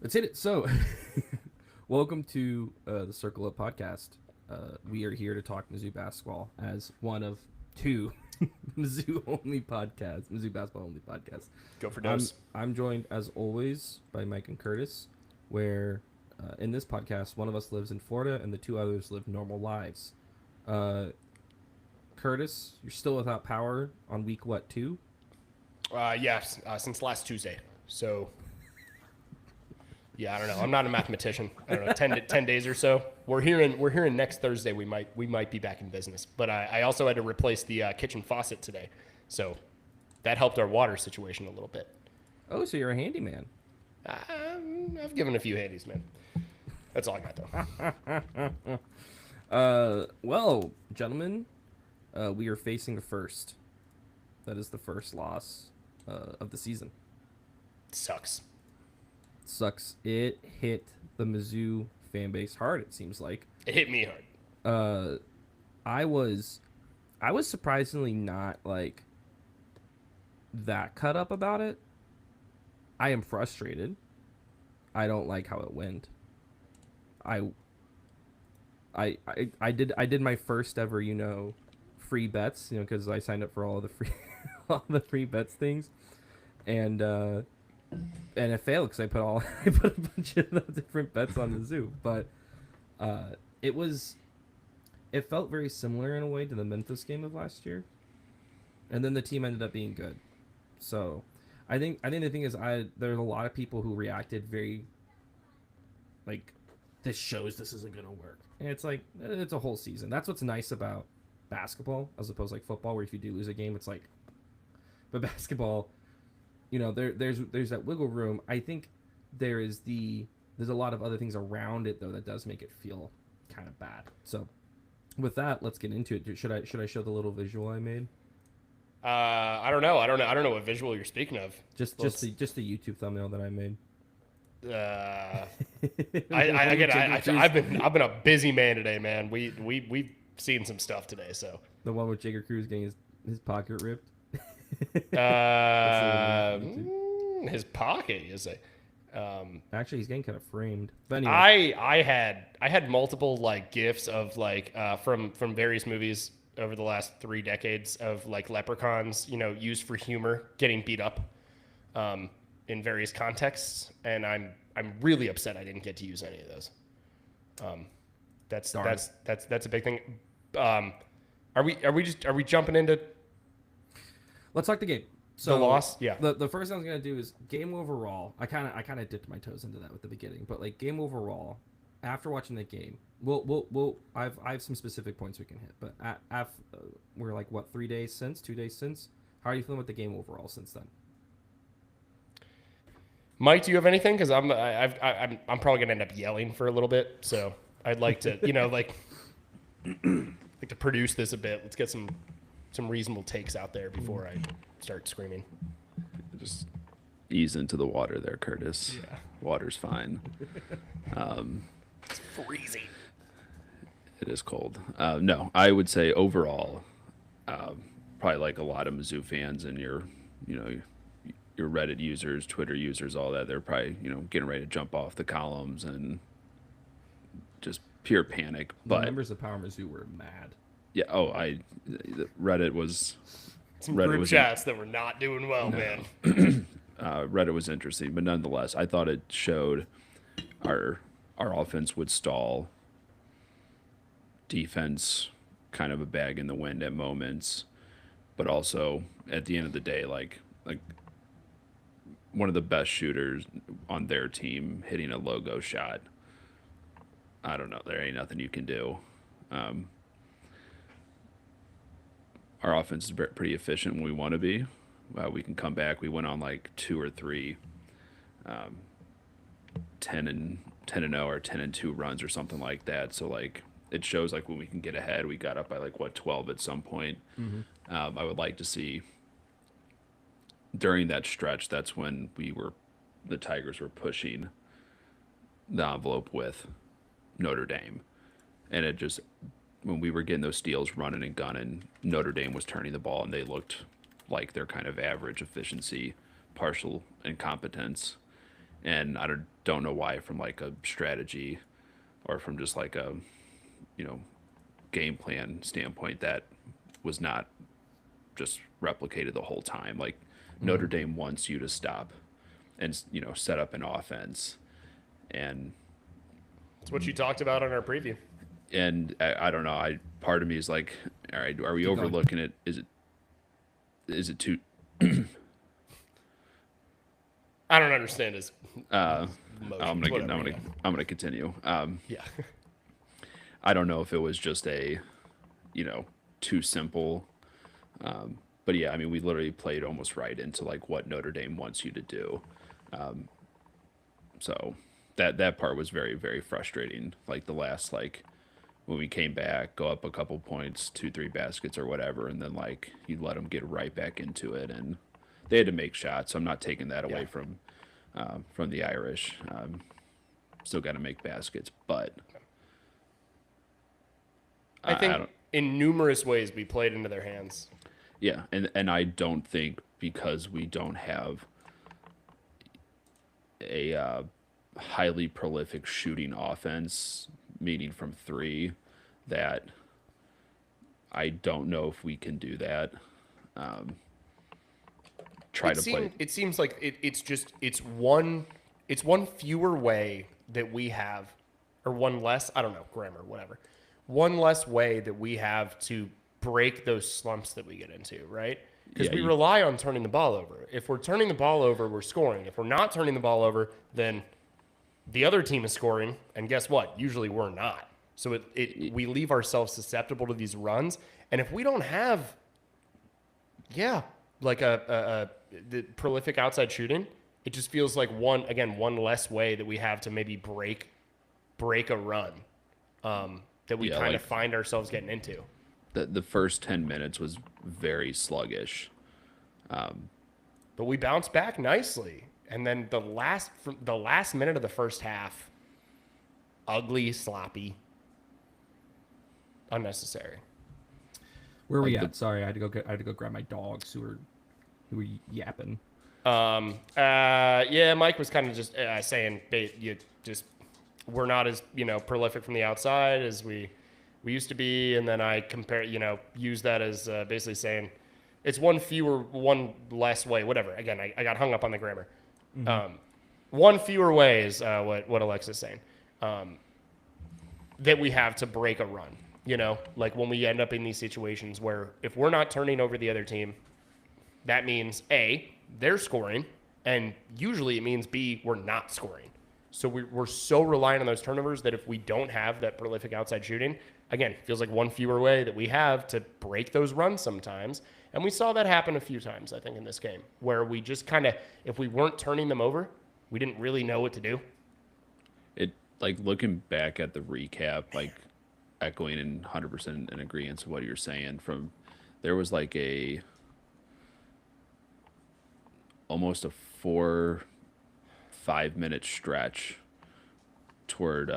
Let's hit it. So, welcome to the Circle Up podcast. We are here to talk Mizzou basketball as one of two Mizzou basketball only podcasts. Go for I'm dose. I'm joined as always by Mike and Curtis, where in this podcast one of us lives in Florida and the two others live normal lives. Uh, Curtis, you're still without power on week what 2? Yes, since last Tuesday. So, yeah, I don't know. I'm not a mathematician. I don't know, 10 days or so. We're hearing next Thursday. We might be back in business. But I also had to replace the kitchen faucet today, so that helped our water situation a little bit. Oh, so you're a handyman. I've given a few handies, man. That's all I got though. Well, gentlemen, we are facing the first. That is the first loss of the season. Sucks. Sucks. It hit the Mizzou fan base hard. It seems like. It hit me hard. Uh, I was, I was surprisingly not like that cut up about it. I am frustrated. I don't like how it went. I, I did my first ever free bets because I signed up for all the free all the free bets things and and it failed because I put all I put a bunch of different bets on the zoo, but it was it felt very similar in a way to the Memphis game of last year, and then the team ended up being good. So I think the thing is there's a lot of people who reacted very like this shows this isn't gonna work, and it's like it's a whole season. That's what's nice about basketball as opposed to like football, where if you do lose a game, it's like, but basketball, there's that wiggle room. I think there's a lot of other things around it though that does make it feel kind of bad. So with that, let's get into it. Should I show the little visual I made? I don't know what visual you're speaking of. Just the YouTube thumbnail that I made. Uh, The I've been a busy man today, man. We've seen some stuff today, so one with Jigger Cruz getting his pocket ripped. That's the one uh, on YouTube. his pocket, you say. Actually, he's getting kind of framed. But anyway, I had multiple like gifs of like from various movies over the last 3 decades of like leprechauns, used for humor, getting beat up in various contexts, and I'm really upset I didn't get to use any of those. Um, that's Darn. that's a big thing. Um, are we jumping into let's talk the game. the loss? Yeah. The first thing I was gonna do is game overall. I kind of dipped my toes into that with the beginning, but like game overall, after watching the game, I have some specific points we can hit, but we're like what 3 days since, 2 days since. How are you feeling with the game overall since then? Mike, do you have anything? Because I'm probably gonna end up yelling for a little bit, so I'd like to like to produce this a bit. Let's get some reasonable takes out there before I start screaming. Just ease into the water there, Curtis. Yeah. Water's fine. It's freezing. It is cold. No, I would say overall, probably like a lot of Mizzou fans and you know, your Reddit users, Twitter users, all that, they're probably, getting ready to jump off the columns and just pure panic. The But members of Power Mizzou were mad. yeah, Reddit was Some Reddit group was chats that were not doing well, No. man. Reddit was interesting, but nonetheless, I thought it showed our offense would stall, defense kind of a bag in the wind at moments, but also at the end of the day, like one of the best shooters on their team hitting a logo shot. I don't know. There ain't nothing you can do. Um, our offense is pretty efficient when we want to be. We can come back. We went on like two or three 10-0 or 10-2 runs or something like that. So like it shows like when we can get ahead, we got up by like 12 at some point. Mm-hmm. I would like to see during that stretch. That's when the Tigers were pushing the envelope with Notre Dame, and it just when we were getting those steals running and gunning, Notre Dame was turning the ball and they looked like their kind of average efficiency, partial incompetence. and I don't know why, from like a strategy or from just like a, game plan standpoint, that was not just replicated the whole time. Like Notre Dame wants you to stop and, set up an offense. And It's what you talked about on our preview. and I don't know. Part of me is like, all right, are we Keep overlooking it? Is it too? I don't understand his I'm motions. gonna continue. Yeah. I don't know if it was just a, too simple. But yeah, I mean, we literally played almost right into like what Notre Dame wants you to do. So that part was very, very frustrating. Like the last, like when we came back, go up a couple points, 2-3 baskets or whatever, and then like you let them get right back into it, and they had to make shots. So I'm not taking that away from the Irish. Still got to make baskets, but I think in numerous ways we played into their hands. yeah, and I don't think because we don't have a highly prolific shooting offense, meaning from three, that I don't know if we can do that. It seems like it's one fewer way that we have, or one less. I don't know, grammar, whatever. One less way that we have to break those slumps that we get into, right? Because we rely on turning the ball over. If we're turning the ball over, we're scoring. If we're not turning the ball over, then the other team is scoring, and guess what? Usually we're not. So we leave ourselves susceptible to these runs, and if we don't have, like the prolific outside shooting, it just feels like one less way that we have to maybe break a run that we kind of find ourselves getting into. The first 10 minutes was very sluggish. But we bounced back nicely. And then the last minute of the first half, ugly, sloppy, unnecessary. Where are we at? Sorry, I had to go grab my dogs who were yapping. Mike was kind of just saying we're not as prolific from the outside as we used to be, and then I use that as basically saying it's one less way, whatever. Again, I got hung up on the grammar. One fewer way is what Alexa's saying that we have to break a run. Like when we end up in these situations where if we're not turning over the other team, that means A, they're scoring, and usually it means B, we're not scoring. So we're so reliant on those turnovers that if we don't have that prolific outside shooting, again, it feels like one fewer way that we have to break those runs sometimes. And we saw that happen a few times, I think, in this game, where we just kind of, if we weren't turning them over, we didn't really know what to do. It, like, looking back at the recap, like, echoing in 100% in agreement with what you're saying, there was like almost a 4-5 minute stretch toward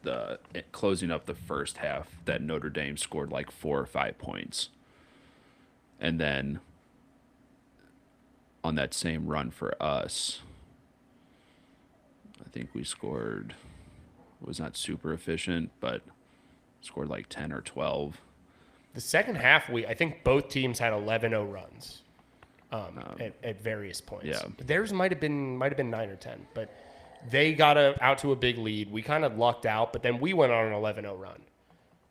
the closing up the first half that Notre Dame scored like 4 or 5 points, and then on that same run for us, I think we scored, was not super efficient, but scored like 10 or 12. The second half, I think both teams had 11-0 runs at various points. Yeah. Theirs might have been 9 or 10, but they got out to a big lead. We kind of lucked out, but then we went on an 11-0 run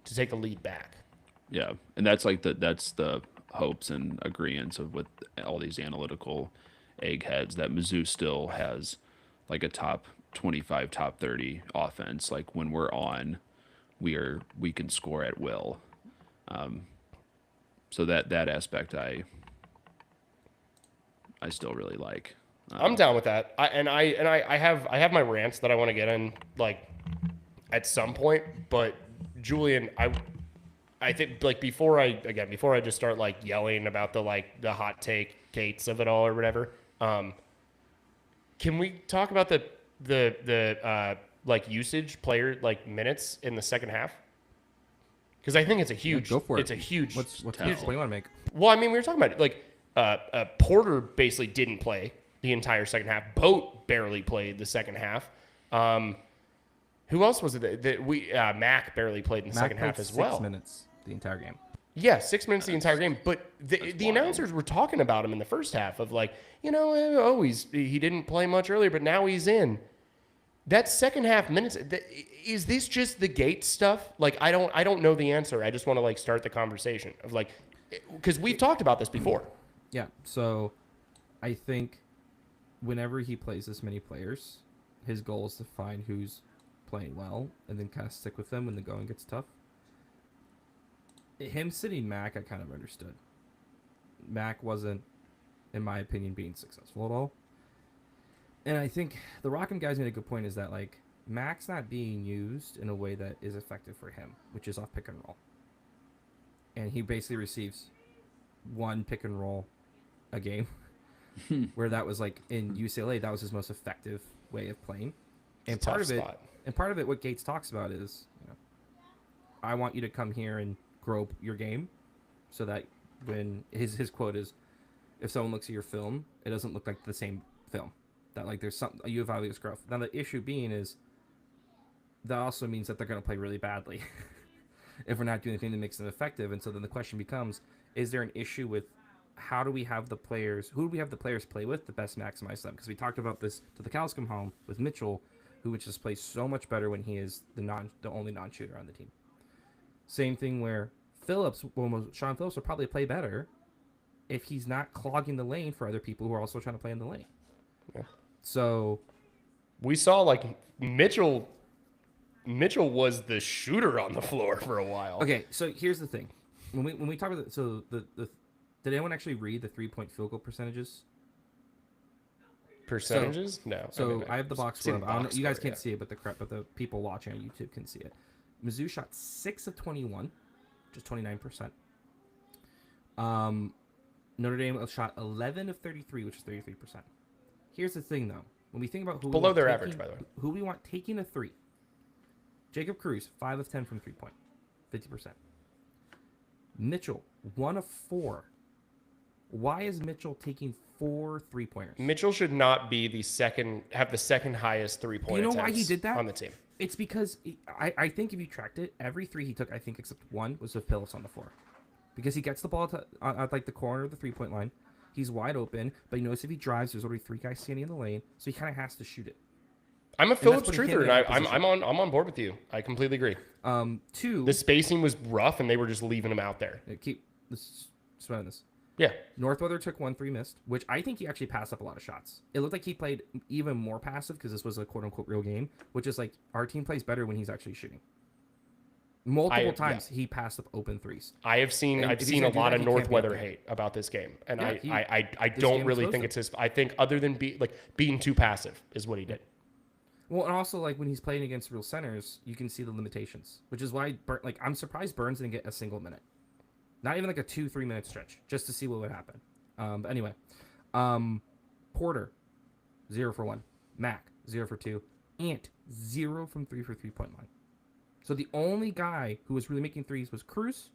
to take the lead back. Yeah, and that's like that's the hopes and agreements of with all these analytical eggheads that Mizzou still has like a top 25, top 30 offense. Like when we're on, we can score at will. So that aspect I still really like. I'm down with that. I have my rants that I want to get in like at some point, but Julian, I think like before I just start like yelling about the hot take Kates of it all or whatever, can we talk about the like usage player like minutes in the second half? Because I think it's a huge. Go for it. It's a huge. What's the point you want to make? Well, I mean, we were talking about it, like Porter basically didn't play the entire second half. Boat barely played the second half. Who else was it Mac barely played in the second half as well. 6 minutes the entire game. Yeah, 6 minutes the entire game. But the announcers were talking about him in the first half of like, he didn't play much earlier, but now he's in. That second half minutes, is this just the gate stuff? Like, I don't know the answer. I just want to like start the conversation of like, because we've talked about this before. Yeah. So, I think whenever he plays this many players, his goal is to find who's playing well and then kind of stick with them when the going gets tough. Him sitting Mac, I kind of understood. Mac wasn't, in my opinion, being successful at all. And I think the Rockham guys made a good point is that, like, Mac's not being used in a way that is effective for him, which is off pick and roll. And he basically receives one pick and roll a game, where that was, like, in UCLA, that was his most effective way of playing. And part of it, what Gates talks about is, I want you to come here and grow your game so that when his quote is, if someone looks at your film, it doesn't look like the same film. That like there's something you evaluate as growth. Now the issue being is that also means that they're going to play really badly if we're not doing anything that makes them effective. And so then the question becomes: is there an issue with how do we have the players? Who do we have the players play with to best maximize them? Because we talked about this to the cows come home with Mitchell, who would just play so much better when he is the only non-shooter on the team. Same thing where Sean Phillips will probably play better if he's not clogging the lane for other people who are also trying to play in the lane. Yeah. So we saw like Mitchell was the shooter on the floor for a while. Okay, so here's the thing. When we talk about did anyone actually read the 3-point field goal percentages? Percentages? No. So I have the box score. You guys can't see it, but the people watching on YouTube can see it. Mizzou shot 6 of 21, which is 29%. Notre Dame shot 11 of 33, which is 33%. Here's the thing, though. When we think about below their average, by the way, who we want taking a three, Jacob Cruz 5 of 10 from 3-point, 50%. Mitchell 1 of 4. Why is Mitchell taking 4 3-pointers? Mitchell should not be have the second highest 3-point. You know why he did that on the team? It's because I think if you tracked it, every 3 he took, I think except one, was with Phillips on the floor, because he gets the ball at like the corner of the 3-point line. He's wide open, but you notice if he drives, there's already 3 guys standing in the lane, so he kind of has to shoot it. I'm a Phillips truther, and I'm on board with you. I completely agree. 2. The spacing was rough, and they were just leaving him out there. Let's spend this. Yeah. Northweather took 1 3 missed, which I think he actually passed up a lot of shots. It looked like he played even more passive because this was a quote-unquote real game, which is like our team plays better when he's actually shooting. Multiple times he passed up open threes. I've seen a lot of Northweather hate about this game, and I don't really think it's his. I think other than being too passive is what he did. Well, and also like when he's playing against real centers, you can see the limitations, which is why I'm surprised Burns didn't get a single minute. Not even like a 2-3 minute stretch, just to see what would happen. But anyway, Porter, 0 for 1. Mac, 0 for 2. Ant, 0 from 3 for 3-point line. So the only guy who was really making threes was Cruz,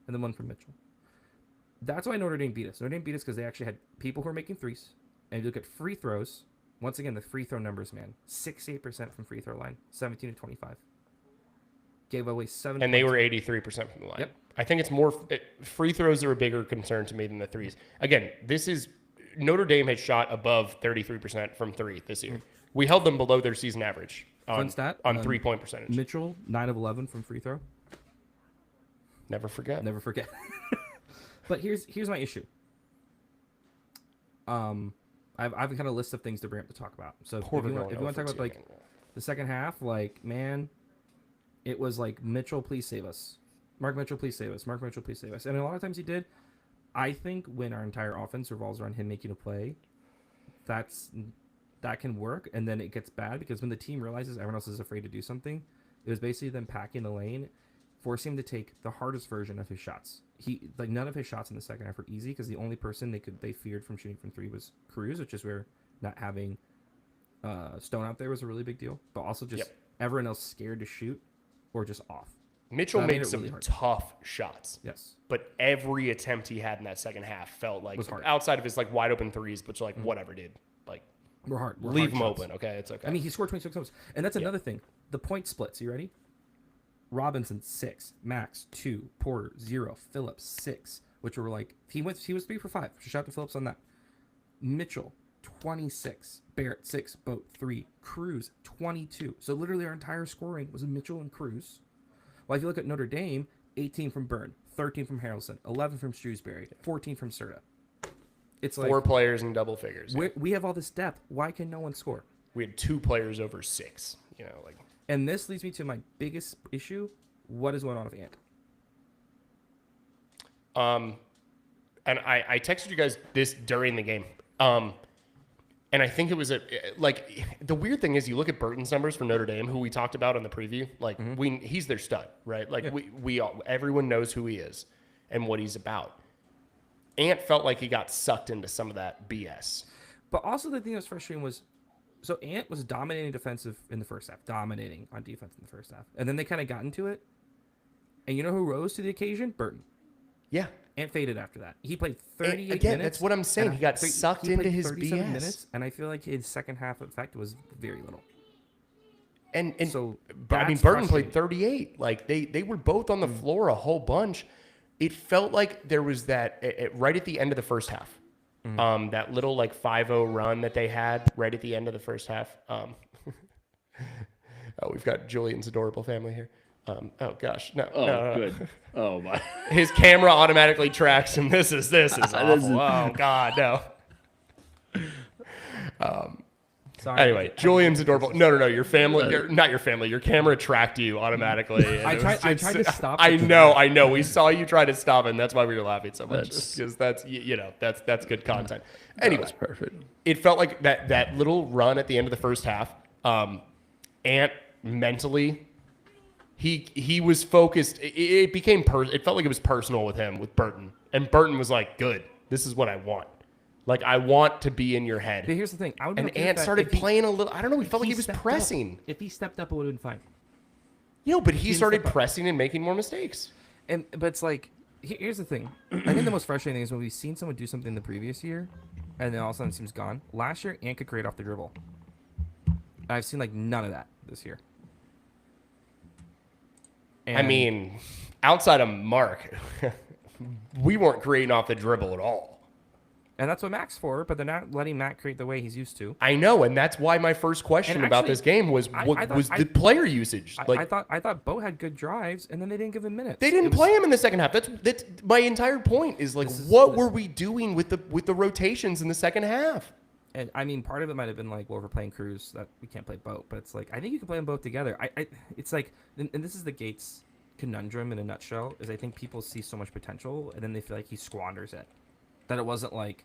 and then 1 from Mitchell. That's why Notre Dame beat us. Notre Dame beat us because they actually had people who were making threes. And if you look at free throws, once again, the free throw numbers, man. 68% from free throw line, 17 to 25. Gave away 7 And they were 83% from the line. Yep. I think it's more free throws are a bigger concern to me than the threes. Again, Notre Dame has shot above 33% from 3 this year. We held them below their season average on 3-point percentage. Mitchell, 9 of 11 from free throw. Never forget. But here's my issue. I've kind of a list of things to bring up to talk about. So if you want to talk about like the second half, like, man, it was like, Mitchell, please save us. Mark Mitchell, please save us. Mark Mitchell, please save us. And a lot of times he did. I think when our entire offense revolves around him making a play, that can work. And then it gets bad because when the team realizes everyone else is afraid to do something, it was basically them packing the lane, forcing him to take the hardest version of his shots. None of his shots in the second half were easy because the only person they feared from shooting from 3 was Cruz, which is where not having Stone out there was a really big deal. But also just everyone else scared to shoot or just off. Mitchell made some really tough shots. Yes. But every attempt he had in that second half felt like, outside of his like wide open threes, but like, whatever, dude. We're hard. We're Leave hard them shots. open. Okay, it's okay. I mean, he scored 26 times, and that's another thing. The point splits. You ready? Robinson 6, Max 2, Porter 0, Phillips 6, which were like he was 3 for 5. Shout out to Phillips on that. Mitchell 26, Barrett 6, Boat 3, Cruz 22. So literally our entire scoring was Mitchell and Cruz. Well, if you look at Notre Dame, 18 from Byrne, 13 from Harrelson, 11 from Shrewsbury, 14 from Serta. It's like 4 players in double figures. we have all this depth. Why can no one score? We had 2 players over 6. You know, like. And this leads me to my biggest issue. What is going on with Ant? And I texted you guys this during the game. And I think it was the weird thing is you look at Burton's numbers for Notre Dame, who we talked about in the preview. Like he's their stud, right? Like everyone knows who he is and what he's about. Ant felt like he got sucked into some of that BS. But also the thing that was frustrating was, so Ant was dominating defensive in the first half, dominating on defense in the first half, and then they kind of got into it. And you know who rose to the occasion? Burton. Yeah. Ant faded after that. He played 38 again, minutes. that's what I'm saying. He got sucked into his 37 BS. minutes, and I feel like his second half effect was very little. And so I mean, Burton played 38. Like they were both on the floor a whole bunch. It felt like there was that right at the end of the first half. That little like 5-0 run that they had right at the end of the first half. We've got Julian's adorable family here. Oh gosh, no. No. Good. Oh my. His camera automatically tracks him. This is awful. Oh God, no. Sorry. Anyway, Julian's adorable. No. Your family, not your family. Your camera tracked you automatically. I tried to stop. I know. We saw you try to stop it, and that's why we were laughing so much. Because that's good content. Anyway, that's perfect. It felt like that little run at the end of the first half. Ant mentally, he was focused. It became it felt like it was personal with him, with Burton, and Burton was like, "Good, this is what I want. Like I want to be in your head." But here's the thing. And Ant started playing a little. I don't know. He felt like he was pressing. If he stepped up, it would have been fine. But he started pressing and making more mistakes. But it's like, here's the thing. I think the most frustrating thing is when we've seen someone do something the previous year, and then all of a sudden it seems gone. Last year, Ant could create off the dribble. I've seen like none of that this year. And I mean, outside of Mark, we weren't creating off the dribble at all. And that's what Mac's for, but they're not letting Mac create the way he's used to. I know, and that's why my first question about this game was the player usage. I thought Bo had good drives, and then they didn't give him minutes. They didn't play him in the second half. That's my entire point. Is like, what were we doing with the rotations in the second half? And I mean, part of it might have been like, well, we're playing Cruz, that we can't play both. But it's like, I think you can play them both together. It's like, and this is the Gates conundrum in a nutshell, is I think people see so much potential, and then they feel like he squanders it. That it wasn't like,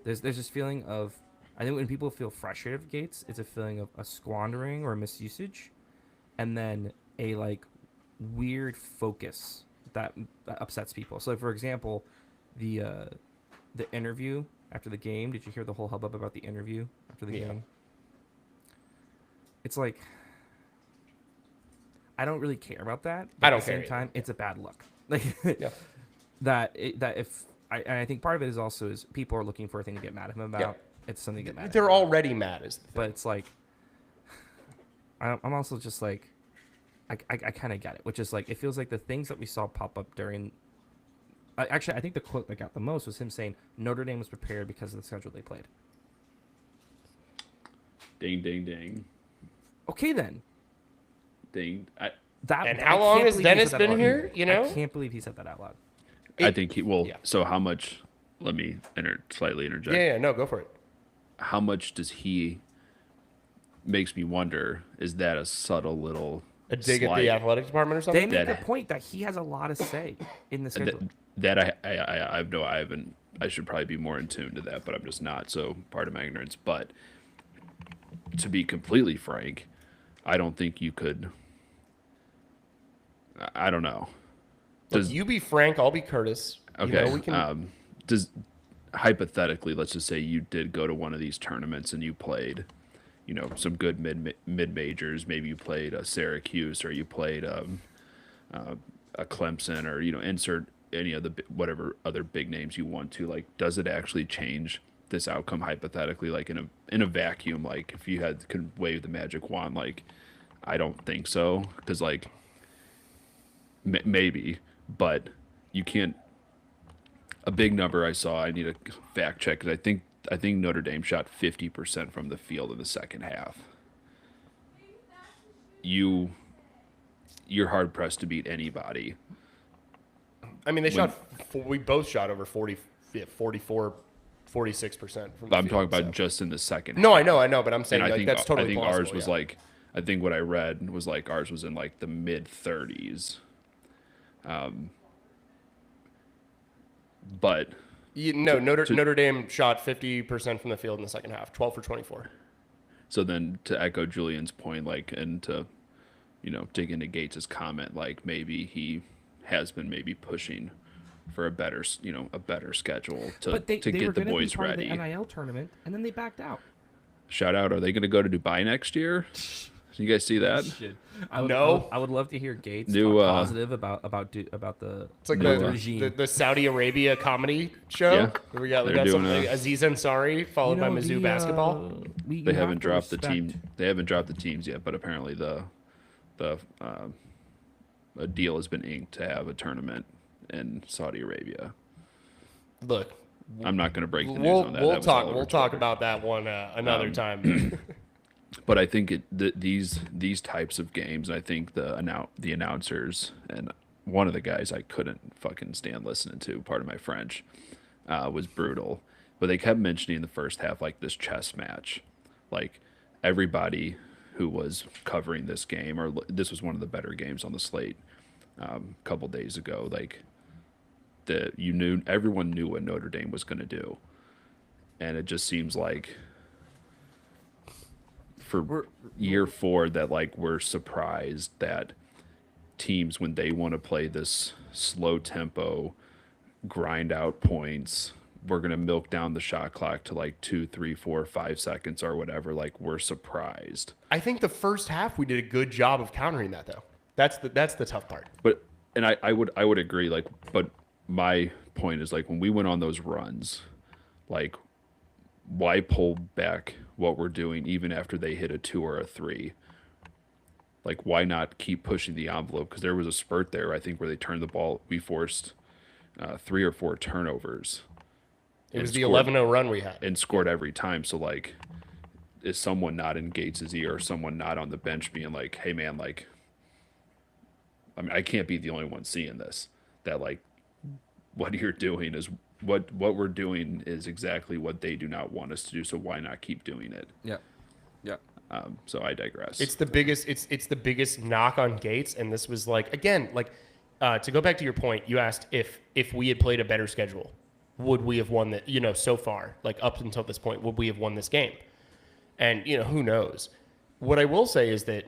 there's this feeling of, I think when people feel frustrated with Gates, it's a feeling of a squandering or a misusage, and then a like weird focus that upsets people. So, for example, the interview after the game. Did you hear the whole hubbub about the interview after the game? It's like, I don't really care about that. But I don't at the care same time, it's a bad look. Like I think part of it is also is people are looking for a thing to get mad at him about. Yeah. It's something to get mad at. They're already mad, is the thing. But it's like, I'm also just like, I kind of get it, which is like, it feels like the things that we saw pop up during. Actually, I think the quote that got the most was him saying Notre Dame was prepared because of the schedule they played. Ding, ding, ding. Okay, then. Ding. How long has Dennis been here? You know, I can't believe he said that out loud. I think he will. Yeah. So how much? Let me slightly interject. Yeah. No, go for it. How much does he? Makes me wonder. Is that a subtle little? A dig at the athletic department or something? They make the point that he has a lot of say in the schedule. I should probably be more in tune to that, but I'm just not. So part of my ignorance. But to be completely frank, I don't think you could. I don't know. Look, you be Frank, I'll be Curtis. Okay. You know, we can... hypothetically, let's just say you did go to one of these tournaments and you played, some good mid majors. Maybe you played a Syracuse or you played a Clemson or insert any of the whatever other big names you want to. Like, does it actually change this outcome hypothetically, like in a vacuum, like if you could wave the magic wand, like I don't think so, because like maybe, but you can't. A big number I saw, I need a fact check, because I think Notre Dame shot 50% from the field in the second half. You're hard pressed to beat anybody. I mean, we both shot over 40, 44, 46% from the I'm field, talking about so. just in the second No, half. I know, but I'm saying And like that's totally I think possible. ours was yeah. like, I think what I read was like ours was in like the mid 30s. But Notre Dame shot 50% from the field in the second half, 12 for 24. so then to echo Julian's point, like, and to, dig into Gates' comment, like maybe he has been maybe pushing for a better schedule to But they get were the going to be boys part ready. of the NIL tournament, and then they backed out. Shout out, are they going to go to Dubai next year? You guys see that? I would love to hear Gates New, talk positive about the It's like regime. the Saudi Arabia comedy show. Yeah. We got They're some doing Aziz Ansari followed by Mizzou basketball. They haven't dropped the team. They haven't dropped the teams yet, but apparently a deal has been inked to have a tournament in Saudi Arabia. Look, I'm not going to break the news on that. We'll talk about that one another time. But I think these types of games, I think the announcers, and one of the guys I couldn't fucking stand listening to, pardon my French, was brutal. But they kept mentioning in the first half like this chess match, like everybody who was covering this game, or this was one of the better games on the slate a couple days ago, like everyone knew what Notre Dame was going to do, and it just seems like for year 4 that like we're surprised that teams, when they want to play this slow tempo, grind out points, we're going to milk down the shot clock to like 2, 3, 4, 5 seconds or whatever, like we're surprised. I think the first half we did a good job of countering that, though. That's the tough part. But and I would agree, like, but my point is like when we went on those runs, like why pull back what we're doing even after they hit a 2 or a 3? Like, why not keep pushing the envelope? Because there was a spurt there, I think, where they turned the ball. We forced 3 or 4 turnovers. It was the 11-0 run we had. And scored every time. So, like, is someone not in Gates' ear or someone not on the bench being like, hey, man, like, I mean, I can't be the only one seeing this. That, like, what you're doing is what we're doing is exactly what they do not want us to do. So why not keep doing it? Yeah. So I digress. It's the biggest knock on Gates, and this was like, again, like to go back to your point, you asked if we had played a better schedule, would we have won that? So far, like up until this point, would we have won this game? And who knows? What I will say is that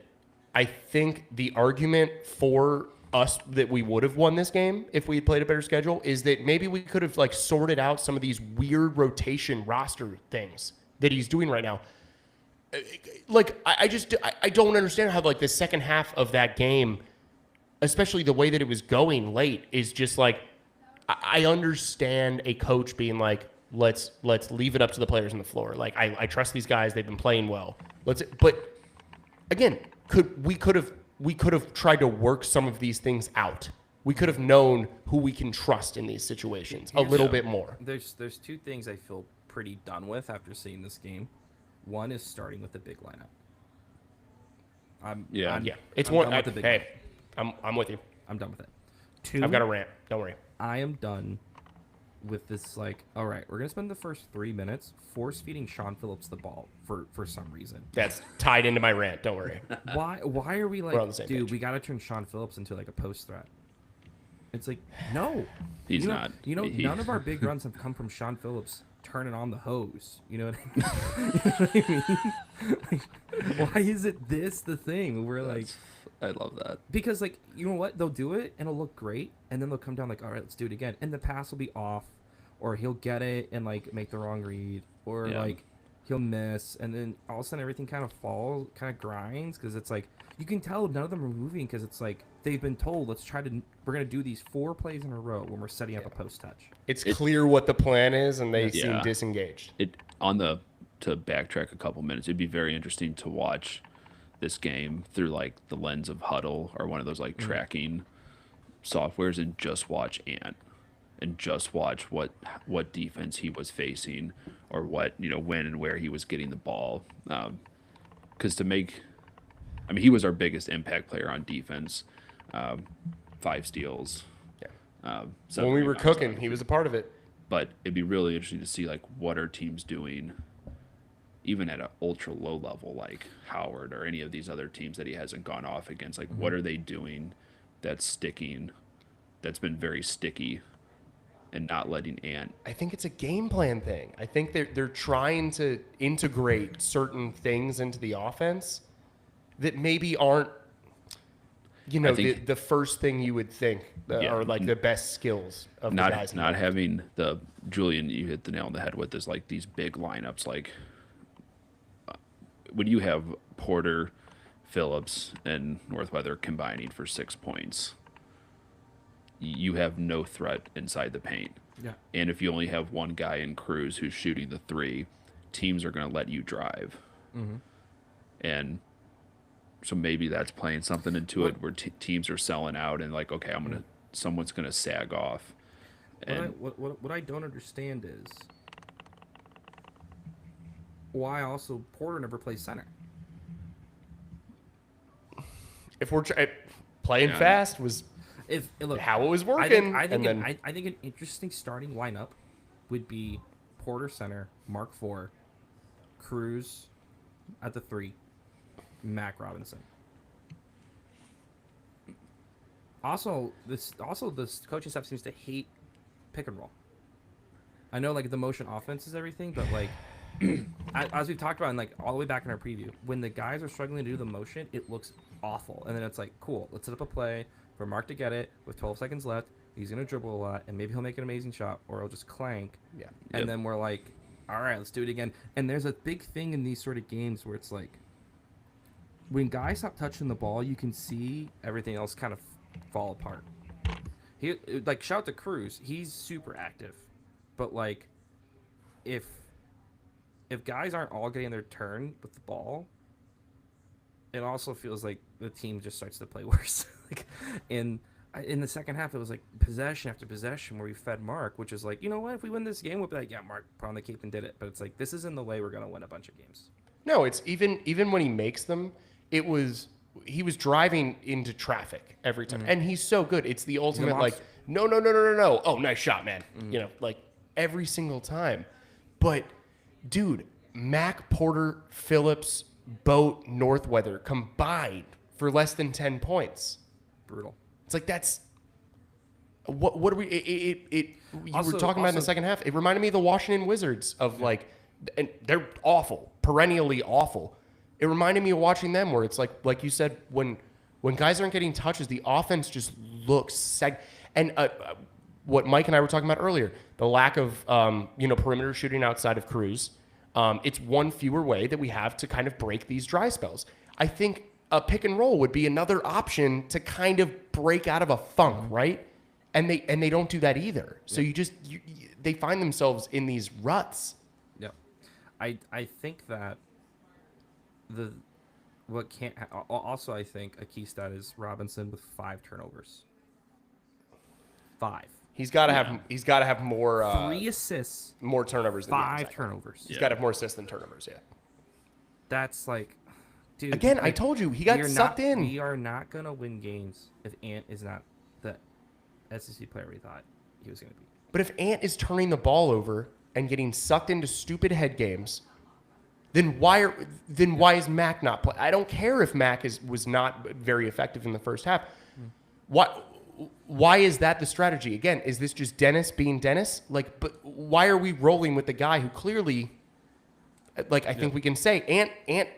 I think the argument for us that we would have won this game if we had played a better schedule is that maybe we could have like sorted out some of these weird rotation roster things that he's doing right now. Like I don't understand how like the second half of that game, especially the way that it was going late, is just like I understand a coach being like, let's leave it up to the players on the floor. Like I trust these guys, they've been playing well. But again, we could have tried to work some of these things out. We could have known who we can trust in these situations a little bit more. There's 2 things I feel pretty done with after seeing this game. One is starting with the big lineup. I'm done with the big lineup. I'm with you. I'm done with it. 2, I've got a rant. Don't worry. I am done with this. Like, all right, we're gonna spend the first 3 minutes force feeding Sean Phillips the ball for some reason. That's tied into my rant. Don't worry. Why are we like, We're on the same dude? page. We gotta turn Sean Phillips into like a post threat. It's like, no, He's not. None of our big runs have come from Sean Phillips turning on the hose. You know what I mean? Like, why is it the thing? We're like, I love that. because like, you know what? They'll do it and it'll look great, and then they'll come down like, all right, let's do it again, and the pass will be off, or he'll get it and like make the wrong read, or like he'll miss, and then all of a sudden everything kind of falls, kind of grinds, because it's like you can tell none of them are moving because it's like they've been told we're gonna do these 4 plays in a row when we're setting up a post touch. It's clear what the plan is, and they seem Yeah. disengaged. To backtrack a couple minutes, it'd be very interesting to watch this game through like the lens of Huddle or one of those like tracking softwares, and just watch Ant and just watch what defense he was facing, or what, when and where he was getting the ball. Because he was our biggest impact player on defense. 5 steals. Yeah. 7 When we were rebounds, cooking, he was a part of it. But it'd be really interesting to see like what are teams doing, even at an ultra low level like Howard or any of these other teams that he hasn't gone off against. Like, what are they doing that's sticking, that's been very sticky, and not letting Ant. I think it's a game plan thing. I think they're trying to integrate certain things into the offense that maybe aren't, the first thing you would think, or like the best skills of the guys. Not having the Julian, you hit the nail on the head with this, like these big lineups, like when you have Porter, Phillips, and Northweather combining for 6 points, you have no threat inside the paint. Yeah. And if you only have one guy in Cruz who's shooting the 3, teams are going to let you drive. Mm-hmm. And so maybe that's playing something into it, where teams are selling out and like, okay, someone's going to sag off. And What I don't understand is why also Porter never plays center. If we're playing fast was how it was working. I think an interesting starting lineup would be Porter center, Mark 4, Cruz at the 3, Mac Robinson. Also, this coaching staff seems to hate pick and roll. I know like the motion offense is everything, but like as we've talked about, and like all the way back in our preview, when the guys are struggling to do the motion, it looks awful. And then it's like, cool, let's set up a play for Mark to get it with 12 seconds left. He's gonna dribble a lot, and maybe he'll make an amazing shot, or he'll just clank. Yeah. And then we're like, all right, let's do it again. And there's a big thing in these sort of games where it's like, when guys stop touching the ball, you can see everything else kind of fall apart. He like, shout out to Cruz, he's super active, but like, if guys aren't all getting their turn with the ball, it also feels like the team just starts to play worse. Like in the second half, it was like possession after possession where we fed Mark, which is like, you know what? If we win this game, we'll be like, yeah, Mark put on the cape and did it. But it's like, this isn't the way we're gonna win a bunch of games. No, it's even when he makes them, he was driving into traffic every time, and he's so good. It's the ultimate like, no. Oh, nice shot, man. Like every single time. But dude, Mac, Porter, Phillips, Boat, Northweather combined for less than 10 points. Brutal. It's like, that's what are we? You Also- were talking about in the second half. It reminded me of the Washington Wizards of like, and they're awful, perennially awful. It reminded me of watching them, where it's like you said, when guys aren't getting touches, the offense just looks and what Mike and I were talking about earlier, the lack of perimeter shooting outside of Cruz. It's one fewer way that we have to kind of break these dry spells. I think a pick and roll would be another option to kind of break out of a funk, right? And they don't do that either. So they find themselves in these ruts. Yep. I think that also I think a key stat is Robinson with 5 turnovers. 5. He's got to have more 3 assists, more turnovers than 5 turnovers. He's got to have more assists than turnovers, yeah. That's like, dude. Again, like, I told you, he got sucked in. We are not going to win games if Ant is not the SEC player we thought he was going to be. But if Ant is turning the ball over and getting sucked into stupid head games, then why is Mac not playing? I don't care if Mac was not very effective in the first half. Why is that the strategy? Again, is this just Dennis being Dennis? Like, but why are we rolling with the guy who clearly, like, I think we can say, Ant,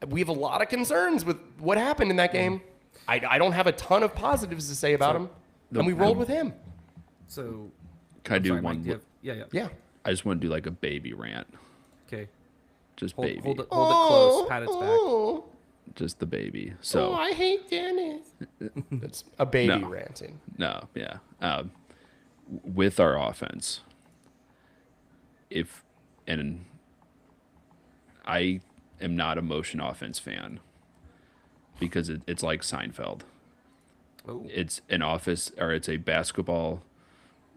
we have a lot of concerns with what happened in that game. I don't have a ton of positives to say about him, and we rolled with him. So, can I do one? Yeah. Yeah. I just want to do like a baby rant. Okay. Just Hold, baby. hold it close. Pat its back. Just the baby. So I hate Dennis. That's a baby No. ranting. no, yeah. With our offense, and I am not a motion offense fan because it's like Seinfeld. Oh. It's an office or it's a basketball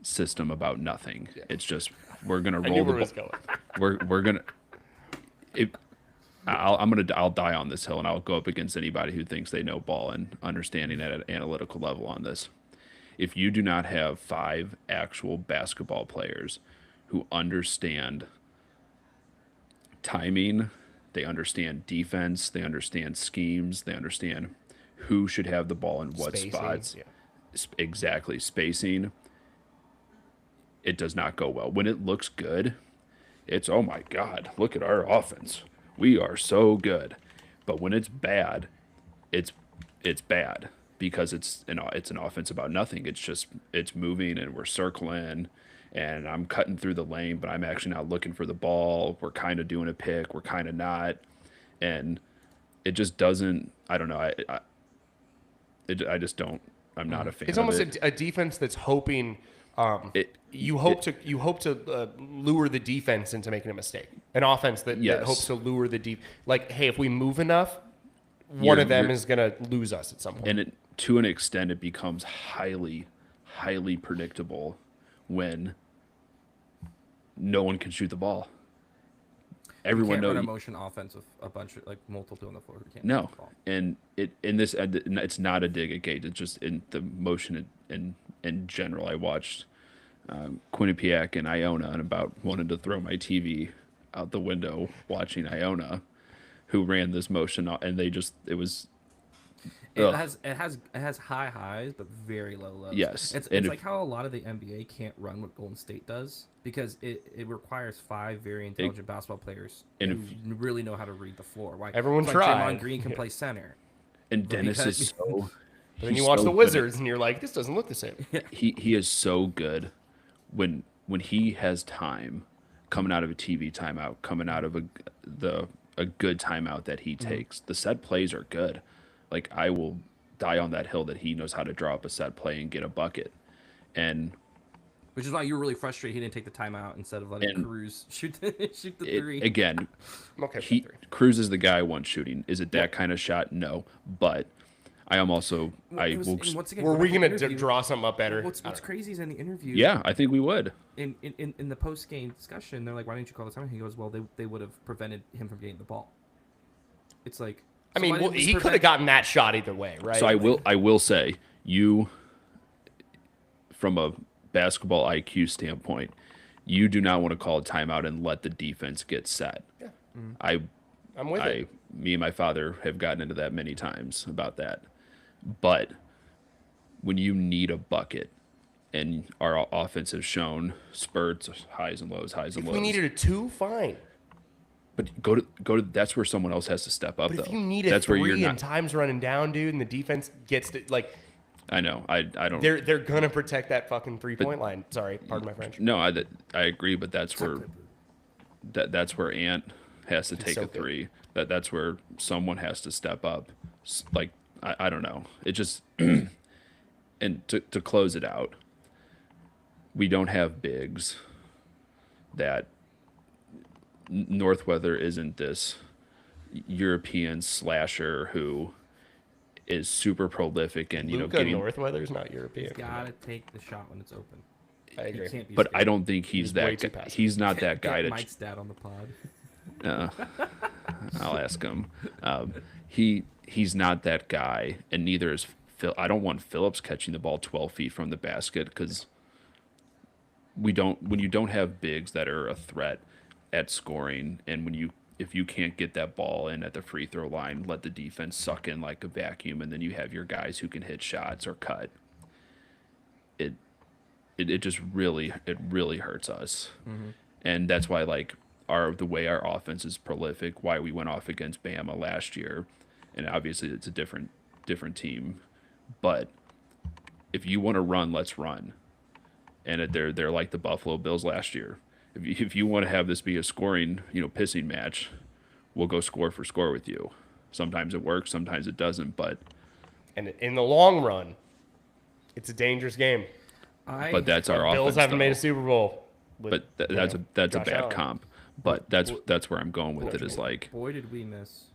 system about nothing. Yeah. It's just we're gonna I roll knew the where it was ball. going. We're gonna. I'll die on this hill and I'll go up against anybody who thinks they know ball and understanding at an analytical level on this. If you do not have 5 actual basketball players who understand timing, they understand defense, they understand schemes, they understand who should have the ball in what Spacing, spots, yeah. exactly spacing, it does not go well. When it looks good, it's oh my god, look at our offense. We are so good. But when it's bad, it's bad because it's an offense about nothing. It's moving and we're circling and I'm cutting through the lane, but I'm actually not looking for the ball. We're kind of doing a pick, we're kind of not, and it just doesn't. I don't know. I just don't. I'm not a fan. It's of almost it. a defense that's hoping. It- You hope to lure the defense into making a mistake. An offense that Yes. hopes to lure the deep. Like, hey, if we move enough, one You're- of them you're- is gonna lose us at some point. And to an extent, it becomes highly predictable when no one can shoot the ball. You Everyone can't run a knows. motion offense with a bunch of like multiple people on the floor who can't No, shoot the ball. and it's not a dig at Gage. It's just in the motion in general. I watched Quinnipiac and Iona and about wanted to throw my TV out the window watching Iona, who ran this motion, and it was. It Ugh. has high highs but very low lows. Yes, It's and like how a lot of the NBA can't run what Golden State does because it requires 5 very intelligent basketball players and who really know how to read the floor. Why Everyone it's tried. Like Draymond Green can play center. And Dennis because- is so. But then he's you watch so the good at- Wizards and you're like, this doesn't look the same. He is so good when he has time coming out of a TV timeout, coming out of a good timeout that he takes. The set plays are good. Like I will die on that hill that he knows how to draw up a set play and get a bucket. And Which is why you were really frustrated he didn't take the timeout instead of letting And Cruz shoot the three. again, I'm okay with that three. Cruz is the guy I want shooting. Is it that kind of shot? No, but I am also And once again, Were going we back to gonna the interview, draw something up better? What's I don't know. crazy is in the interview. yeah, I think we would. In the post game discussion, they're like, "Why didn't you call the timeout?" He goes, "Well, they would have prevented him from getting the ball." It's like, I so mean, why well, didn't he just could have gotten that shot either way, right? So I will say you, from a basketball IQ standpoint, you do not want to call a timeout and let the defense get set. Yeah. I'm with it. Me and my father have gotten into that many times about that. But when you need a bucket, and our offense has shown spurts, highs and lows, highs and If lows. we needed a 2, fine. But go to. That's where someone else has to step up. But though. if you need a that's where 3 you're and not. time's running down, dude, and the defense gets to like, I know. I don't. they're gonna protect that fucking 3-point line. Sorry, pardon my French. No, I agree, but that's where that's where Ant has to take so a good. 3. That's where someone has to step up. Like I don't know. It just and to close it out, we don't have bigs that Northweather isn't this European slasher who is super prolific and Luka getting. Northweather's not European. gotta take the shot when it's open. I agree. You can't be But scared. I don't think He's he's way that. too passive. He's not that guy Get to. Mike's dad on the pod. I'll ask him. He's not that guy, and neither is Phil. I don't want Phillips catching the ball 12 feet from the basket because we don't. When you don't have bigs that are a threat at scoring, and if you can't get that ball in at the free throw line, let the defense suck in like a vacuum, and then you have your guys who can hit shots or cut. It just really hurts us, and that's why like the way our offense is prolific, why we went off against Bama last year, and obviously it's a different team, but if you want to run, let's run, and they're like the Buffalo Bills last year. if you want to have this be a scoring, pissing match, we'll go score for score with you. Sometimes it works, sometimes it doesn't, but And in the long run, it's a dangerous game. but that's our Bills offense. haven't made a though. Super Bowl. With, But that's a Josh bad Allen. comp. But that's where I'm going with it. Is like, Boy, did we miss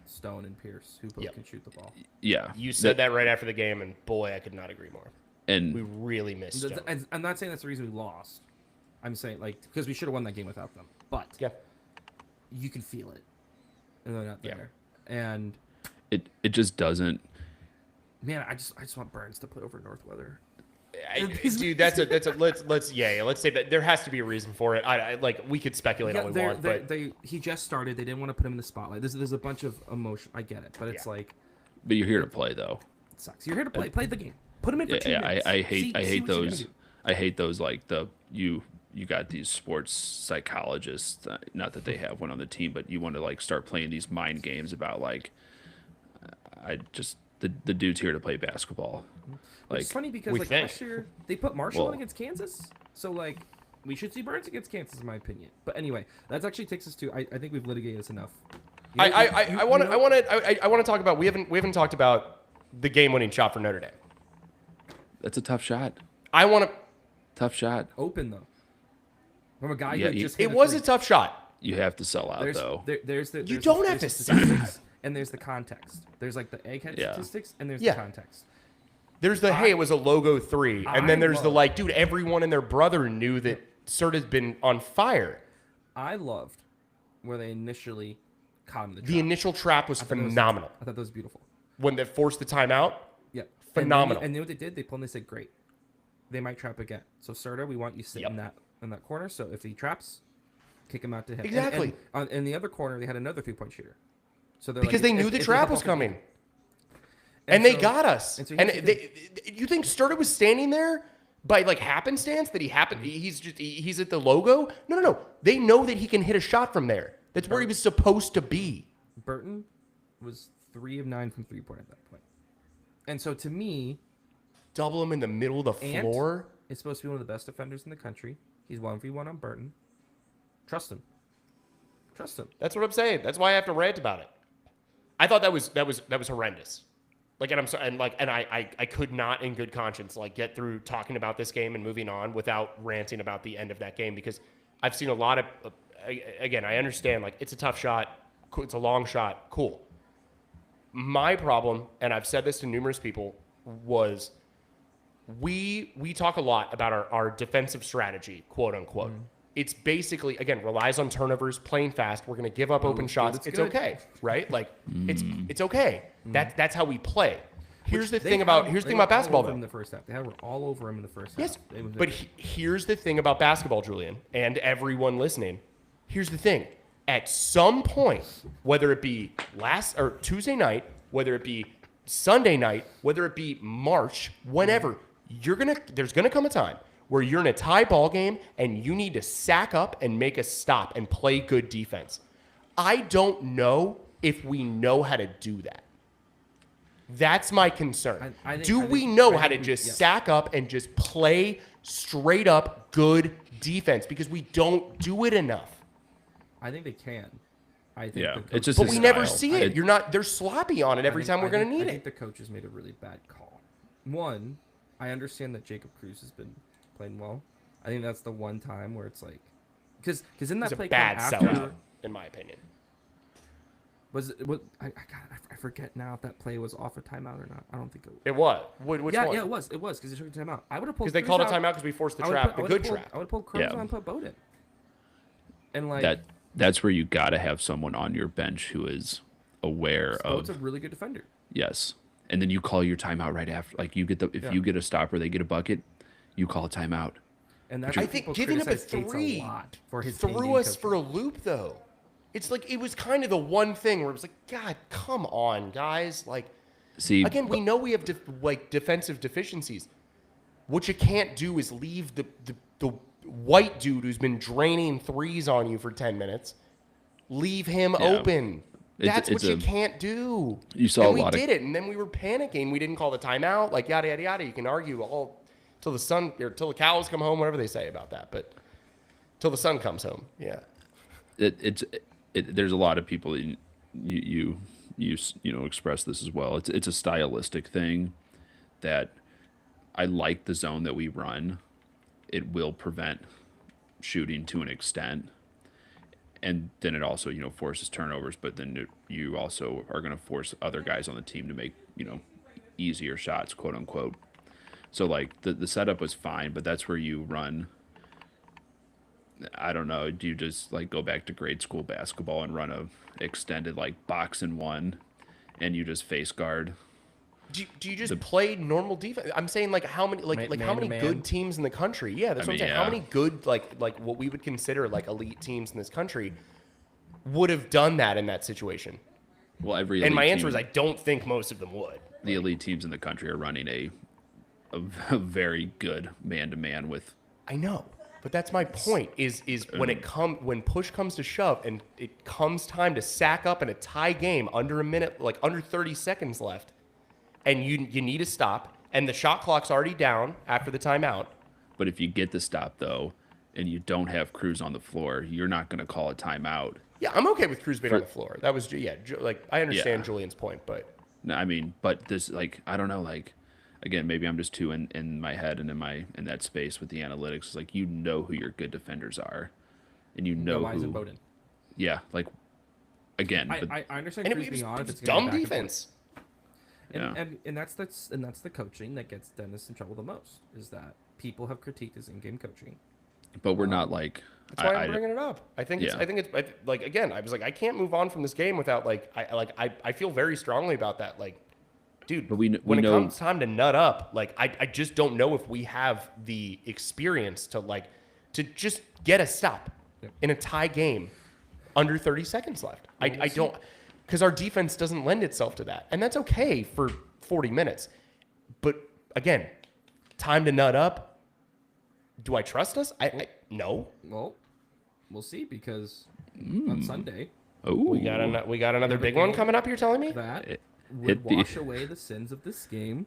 Stone and Pierce, who both Yep. can shoot the ball. yeah, You said that right after the game, and boy, I could not agree more. and We really missed Stone. I'm not saying that's the reason we lost. I'm saying because we should have won that game without them. But Yeah. you can feel it, and they're not Yeah. there. And it just doesn't. man, I just want Burns to put over Northweather. Dude, that's a let's say that there has to be a reason for it. I like we could speculate all we want, but he just started. They didn't want to put him in the spotlight. There's a bunch of emotion. I get it, but it's Yeah. like But you're here to play, though. it sucks. You're here to play the game. Put him in for 2 Yeah, minutes. I See hate what you're gonna those. do. I hate those like you got these sports psychologists. Not that they have one on the team, but you want to like start playing these mind games about like. I just the dude's here to play basketball. Which Like is funny because we like think. last year they put Marshall Well- in against Kansas, so like we should see Burns against Kansas, in my opinion. But anyway, that actually takes us to I think we've litigated this enough. I want to talk about we haven't talked about the game-winning shot for Notre Dame. that's a tough shot. I want to. Tough shot. open though from a guy Yeah, who you- just hit It was a three. tough shot. You have to sell out There's though. there's the You there's don't the, have there's to the say statistics, and there's the context. There's like the egghead Yeah. statistics, and there's Yeah. the context. There's the hey, it was a logo 3, and then I there's the love- like, dude, everyone and their brother knew that Serta's been on fire. I loved where they initially caught him in the The trap. initial trap was I thought it was- phenomenal. I thought that was beautiful. When they forced the timeout, Yeah, Phenomenal. And you know what they did? They pulled and they said, "Great, they might trap again. So Serta, we want you sitting Yep. in that corner. So if he traps, kick him out to him." Exactly. And in the other corner, they had another 3-point shooter. So they're because like, they knew if- the if we trap hop was off the- coming. And they so- got us. and so And here's the you think Serta was standing there by like happenstance that he's at the logo? No. They know that he can hit a shot from there. That's where he was supposed to be. Burton was 3 of 9 from 3-point at that point. And so to me, Double him in the middle of the Ant floor. is supposed to be one of the best defenders in the country. He's 1v1 on Burton. Trust him. Trust him. That's what I'm saying. That's why I have to rant about it. I thought that was horrendous. Like, and I'm sorry, and I could not, in good conscience, like get through talking about this game and moving on without ranting about the end of that game, because I've seen a lot of. Again, I understand, like, it's a tough shot, it's a long shot, cool. My problem, and I've said this to numerous people, was we talk a lot about our defensive strategy, quote unquote. It's basically, again, relies on turnovers, playing fast. We're going to give up open shots. It's good. okay, right? Like it's okay. That's how we play. Here's the They thing about were basketball all over though. him in the first half. They were all over him in the first Yes, half. They was- but here's the thing about basketball, Julian, and everyone listening. Here's the thing: at some point, whether it be last or Tuesday night, whether it be Sunday night, whether it be March, whenever, there's gonna come a time where you're in a tie ball game and you need to sack up and make a stop and play good defense. I don't know if we know how to do that. That's my concern. I think- Do I we think- know I how to think we- just yes. sack up and just play straight up good defense? Because we don't do it enough. I think they can. I think Yeah, the it's coach- just But his we never style. see it. They're sloppy on it every time we're going to need I think it. the coaches made a really bad call. One, I understand that Jacob Cruz has been playing well. I think that's the one time where it's like, because in that It's a play bad after, sellout, in my opinion. was it, what I forget now if that play was off a timeout or not. I don't think it was. It was. Which Yeah, one? yeah, it was because they took a timeout. I would have pulled Because they Cruz called a out. timeout because we forced the I would've trap, put- the I good would've pulled- trap. I would pull Cruz Yeah. on and put Bowden. And like That's where you got to have someone on your bench who is aware Bode's of a really good defender. yes, and then you call your timeout right after. Like you get if Yeah. you get a stop or they get a bucket, you call a timeout. And that's I why think people giving up a criticize Gates 3 lot for his threw in-game us coaching. for a loop, though. It's like it was kind of the one thing where it was like, God, come on, guys. Like, See, again, we know we have defensive deficiencies. What you can't do is leave the white dude who's been draining threes on you for 10 minutes. Leave him Yeah. open. That's it's what you a- can't do. You saw and a we lot of- did it, and then we were panicking. We didn't call the timeout, like yada yada yada. You can argue all till the sun or till the cows come home, whatever they say about that. But Till the sun comes home. Yeah. There's a lot of people that express this as well. It's a stylistic thing that I like the zone that we run. It will prevent shooting to an extent, and then it also forces turnovers. But then you also are going to force other guys on the team to make easier shots, quote unquote. So like the setup was fine, but that's where you run. I don't know. Do you just like go back to grade school basketball and run a extended like box and one, and you just face guard? Do you just play normal defense? I'm saying like how many how many good teams in the country? Yeah, that's what I'm saying. How many good like what we would consider like elite teams in this country would have done that in that situation? Well, and my answer is I don't think most of them would. The elite teams in the country are running a very good man-to-man with. I know. But that's my point. Is when push comes to shove and it comes time to sack up in a tie game under a minute, like under 30 seconds left, and you need to stop, and the shot clock's already down after the timeout. But if you get the stop though, and you don't have Cruz on the floor, you're not going to call a timeout. Yeah, I'm okay with Cruz being on the floor. That was like I understand Julian's point, but no, I mean, but this like I don't know like. Again, maybe I'm just too in my head and in that space with the analytics. It's like who your good defenders are, and who. And Bowden. Yeah, like again. I understand Cruz being on. It's dumb defense. And that's the coaching that gets Dennis in trouble the most. Is that people have critiqued his in-game coaching. But we're not like. That's why I'm bringing it up. I think it's like again. I was like I can't move on from this game without I feel very strongly about that like. Dude, but when it comes time to nut up, like I just don't know if we have the experience to just get a stop in a tie game under 30 seconds left. I don't, because our defense doesn't lend itself to that, and that's okay for 40 minutes. But again, time to nut up. Do I trust us? No. Well, we'll see because on Sunday, we got another big one coming up. You're telling me that would wash away the sins of this game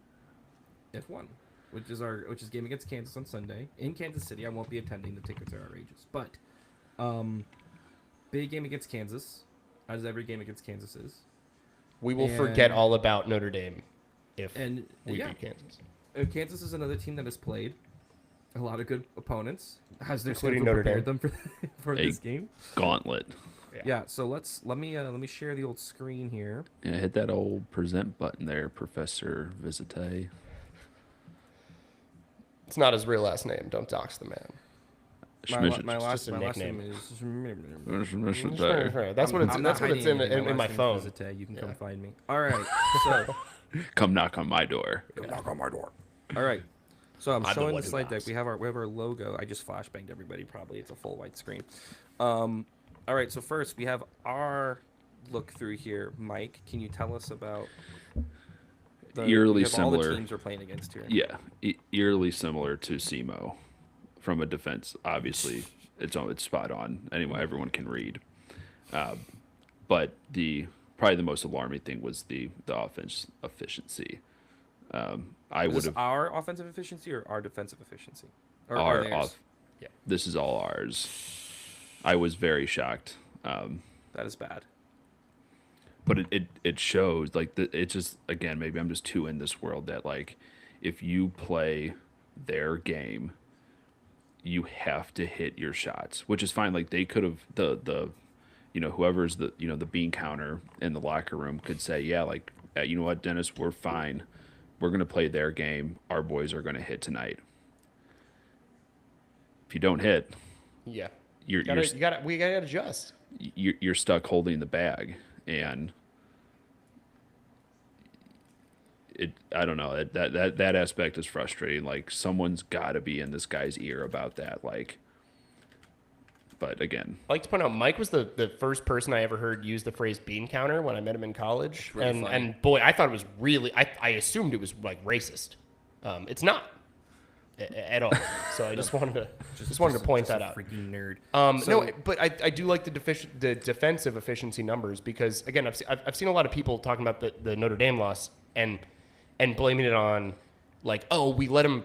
if won, which is game against Kansas on Sunday in Kansas City. I won't be attending. The tickets are outrageous, but big game against Kansas, as every game against Kansas is. We will forget all about Notre Dame if we beat Kansas. Kansas is another team that has played a lot of good opponents. Has their including schedule Notre prepared Dame them for this game? Gauntlet. Yeah, so let me share the old screen here. Yeah, hit that old present button there, Professor Visite. It's not his real last name. Don't dox the man. My last name is. That's what it's in my phone. You can come find me. All right, so come knock on my door. All right, so I'm showing the slide deck. We have our logo. I just flashbanged everybody. Probably it's a full white screen. All right, so first we have our look through here. Mike, can you tell us about eerily similar all the teams we're playing against here? Yeah, eerily similar to SEMO from a defense. Obviously, it's spot on. Anyway, everyone can read. But probably the most alarming thing was the offense efficiency. Our offensive efficiency or our defensive efficiency? Or theirs? This is all ours. I was very shocked. That is bad. But it shows like it's just again maybe I'm just too in this world that like if you play their game, you have to hit your shots, which is fine. Like they could have the whoever's the the bean counter in the locker room could say like you know what, Dennis, we're fine. We're gonna play their game. Our boys are gonna hit tonight. If you don't hit, we gotta adjust. You're stuck holding the bag, and I don't know, that aspect is frustrating. Like someone's got to be in this guy's ear about that. Like, but again, I like to point out Mike was the first person I ever heard use the phrase bean counter when I met him in college, and boy, I thought it was really I assumed it was like racist. It's not. At all, so I just wanted to point that out. Freaking nerd. No, but I do like the defensive efficiency numbers because again I've seen a lot of people talking about the Notre Dame loss and blaming it on like we let them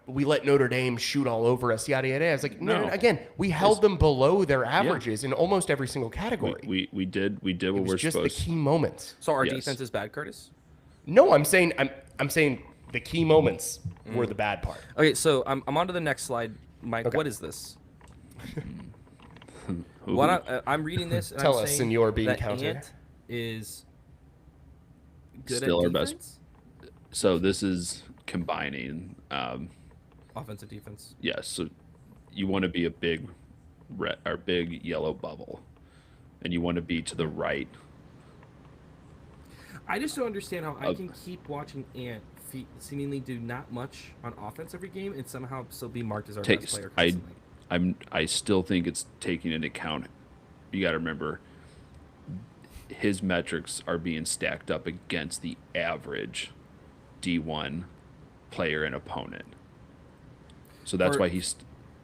we let Notre Dame shoot all over us, yada, yada. I was like, no. No. Again, we held them below their averages in almost every single category. We did what it was we're just supposed the key moments. So our Yes. defense is bad, Curtis? No, I'm saying the key moments were the bad part. Okay, so I'm on to the next slide. Mike, Okay. what is this? Ooh. What I'm reading this and Tell I'm us, saying Senor Bean that Counter. Ant is good Still at our best. defense? So this is combining. Offensive defense. Yes. So you want to be a big big yellow bubble, and you want to be to the right. I just don't understand how I can keep watching Ant seemingly do not much on offense every game and somehow still be marked as our best player constantly. I still think it's taking into account. You got to remember, his metrics are being stacked up against the average D1 player and opponent. So that's why he's.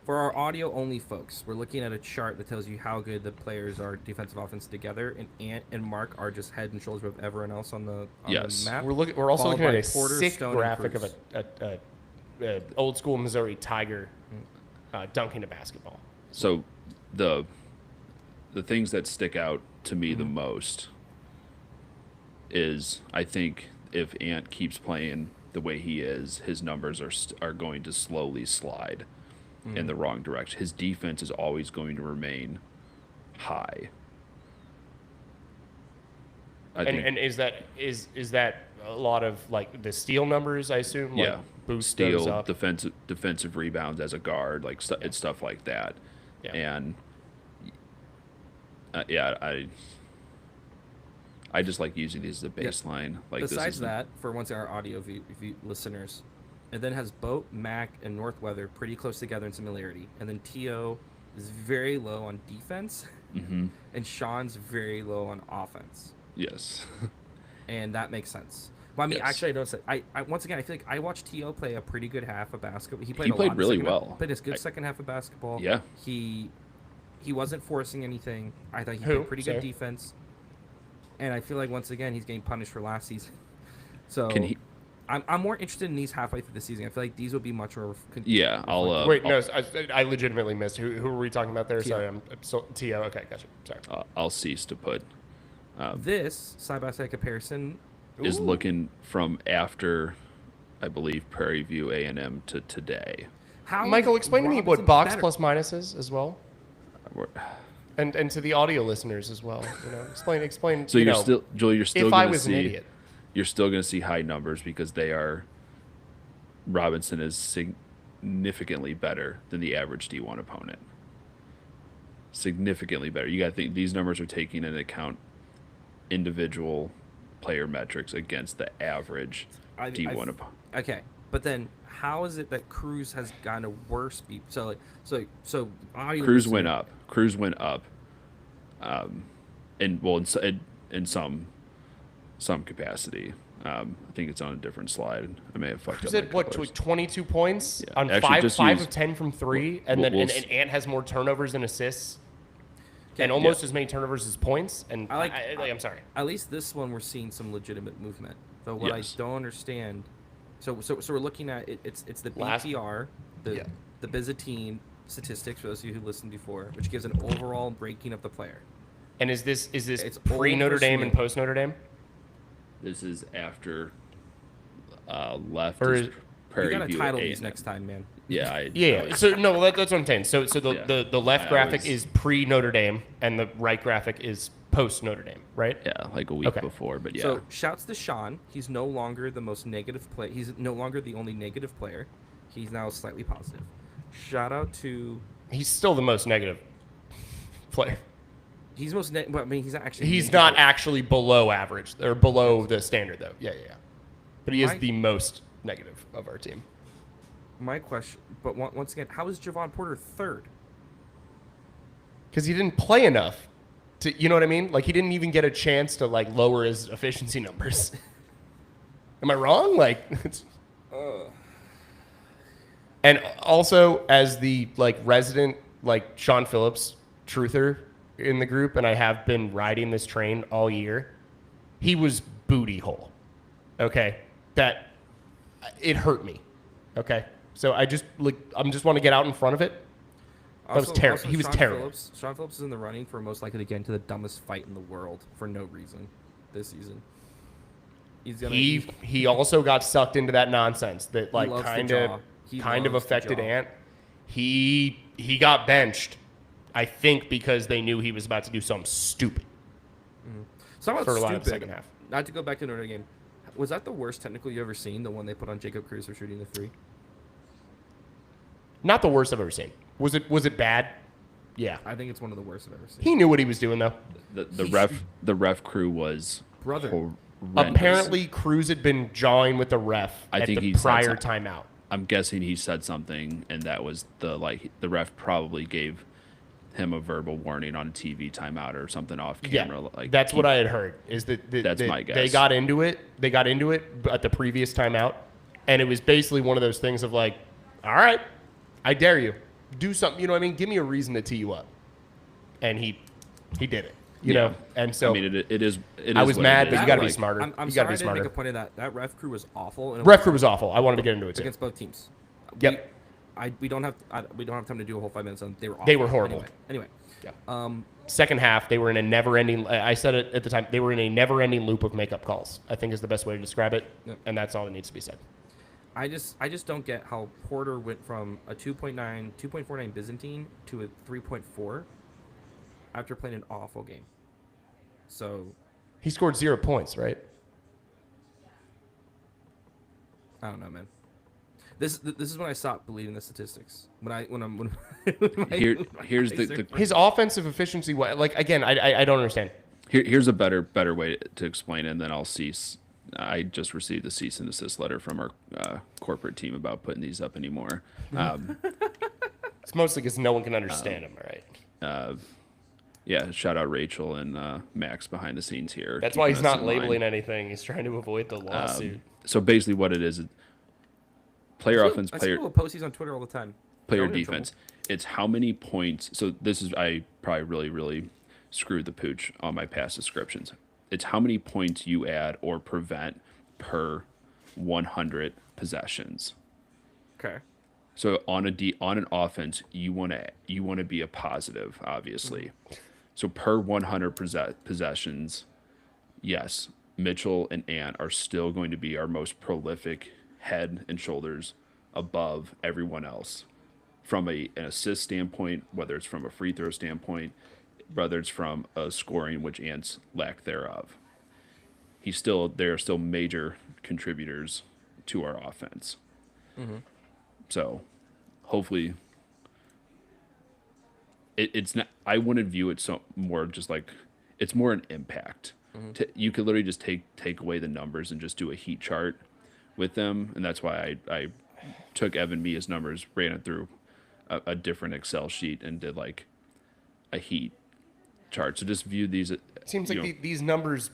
For our audio-only folks, we're looking at a chart that tells you how good the players are defensive offense together, and Ant and Mark are just head and shoulders above everyone else on the Yes. map. We're also followed looking at by a Porter, sick Stone, and graphic of Cruz. a old school Missouri Tiger dunking a basketball. So the things that stick out to me Mm-hmm. the most is, I think, if Ant keeps playing the way he is, his numbers are going to slowly slide in the wrong direction. His defense is always going to remain high. And is that a lot of like the steal numbers? I assume. Like, yeah, boost those steal, up. defensive rebounds as a guard, like it's stuff like that. Yeah. And I just like using these as a baseline. Like Besides that, for once our audio listeners, it then has Boat, Mac, and Northweather pretty close together in similarity, and then To is very low on defense, Mm-hmm. and Sean's very low on offense, Yes. and that makes sense. Well, I mean, Yes. actually, I don't say. I once again, I feel like I watched To play a pretty good half of basketball. He played really second well. Half, played his good second half of basketball. Yeah. He wasn't forcing anything. I thought he Who? played pretty Sorry. good defense, and I feel like once again he's getting punished for last season. So Can he? I'm more interested in these halfway through the season. I feel like these will be much more. Yeah, I'll. Wait, no, I legitimately missed. Who were we talking about there? T.O. Sorry, I'm so To. Okay, gotcha. Sorry. I'll cease to put. This side by side comparison Is Ooh. looking from after, I believe, Prairie View A&M to today. How Michael, is explain to me what Robinson box better? plus minus is as well, We're- and to the audio listeners as well. Explain. So you're still, Joel. You're still if I going to was an see. idiot. You're still going to see high numbers because they are. Robinson is significantly better than the average D1 opponent. Significantly better. You got to think these numbers are taking into account individual player metrics against the average D1 opponent. Okay, but then how is it that Cruz has gotten a worse beat? So audio Cruz listener- went up. Cruz went up. In some capacity. I think it's on a different slide. I may have fucked You up. said my what? colors. 22 points Yeah. on Actually, just five use- of 10 from three, and we'll- then we'll and Ant has more turnovers than assists, Okay, and almost as many turnovers as points. And I'm sorry. At least this one we're seeing some legitimate movement. Though what Yes. I don't understand, so we're looking at it, it's the Last- BTR, the Yeah. the Byzantine statistics for those of you who listened before, which gives an overall ranking of the player. And is this It's pre old Notre versus Dame new. and post Notre Dame? This is after left Or is You Prairie gotta View title A&M. these next time, man. Yeah. Yeah. So no, that's what I'm saying. So the Yeah. the left I graphic was- is pre Notre Dame, and the right graphic is post Notre Dame, right? Yeah, like a week Okay. before, but yeah. So shouts to Sean. He's no longer the most negative play. He's no longer the only negative player. He's now slightly positive. Shout out to He's still the most negative player. he's most. Well, I mean, he's not actually. He's negative. not actually below average or below the standard though. Yeah. But he is Mike- the most negative of our team. My question, but once again, how is Javon Porter third? Because he didn't play enough to, you know what I mean? Like he didn't even get a chance to like lower his efficiency numbers. Am I wrong? Like, it's... And also as the like resident like Sean Phillips truther in the group, and I have been riding this train all year. He was booty hole. Okay, that it hurt me. Okay. So I'm just want to get out in front of it. That was terrible. Also, He was Sean terrible. Phillips, Sean Phillips is in the running for most likely to get into the dumbest fight in the world for no reason this season. He's gonna. He also got sucked into that nonsense that like loves kind the of jaw. He kind of loves the affected jaw. Ant. He got benched, I think, because they knew he was about to do something stupid So about for a lot stupid. of the second half. Not to go back to Notre game. Was that the worst technical you ever seen? The one they put on Jacob Cruz for shooting the three? Not the worst I've ever seen. Was it bad? Yeah. I think it's one of the worst I've ever seen. He knew what he was doing though. The ref crew was Brother. horrendous. Apparently, Cruz had been jawing with the ref I at think the he said prior something. timeout. I'm guessing he said something, and that was the ref probably gave him a verbal warning on TV timeout or something off camera. Yeah, Like that's what I had heard. Is that That's my They guess. got into it. They got into it at the previous timeout, and it was basically one of those things of like, all right, I dare you, do something. You know what I mean? Give me a reason to tee you up, and he did it. You know, and so I mean, it is. I was what mad, it but is. you got to be Like, smarter. I'm you got to sorry be I didn't smarter. make a point of that. That ref crew was awful. And it Ref was crew was awful. I wanted to get into it too. against both teams. Yep. We don't have time to do a whole 5 minutes on. They were awful. They were horrible. Anyway. Yeah. Second half, they were in a never-ending. I said it at the time. They were in a never-ending loop of makeup calls. I think is the best way to describe it, Yep. and that's all that needs to be said. I just don't get how Porter went from a 2.49 Byzantine to a 3.4 after playing an awful game. So He scored 0 points, right? I don't know, man. This is when I stopped believing the statistics. When Here's the His offensive efficiency, like again, I don't understand. here's a better way to explain it, and then I'll cease. I just received a cease and desist letter from our corporate team about putting these up anymore. It's mostly because no one can understand him, all right? Yeah, shout out Rachel and Max behind the scenes here. That's why he's keeping us not in line. labeling anything. He's trying to avoid the lawsuit. So basically, what it is, player offense, I see player little posts on Twitter all the time. player Don't get in defense. It's how many points. So this is I probably really screwed the pooch on my past descriptions. It's how many points you add or prevent per 100 possessions. Okay. So on an offense, you want to be a positive, obviously. So per 100 possessions, yes, Mitchell and Ant are still going to be our most prolific head and shoulders above everyone else from an assist standpoint, whether it's from a free throw standpoint, whether it's from a scoring, which Ant's lack thereof. They're still major contributors to our offense. So hopefully it's not, I wouldn't view it so more just like it's more an impact. You could literally just take away the numbers and just do a heat chart with them, and that's why I took Evan Mia's numbers, ran it through a different Excel sheet, and did like a heat chart. So just view these. It seems like these numbers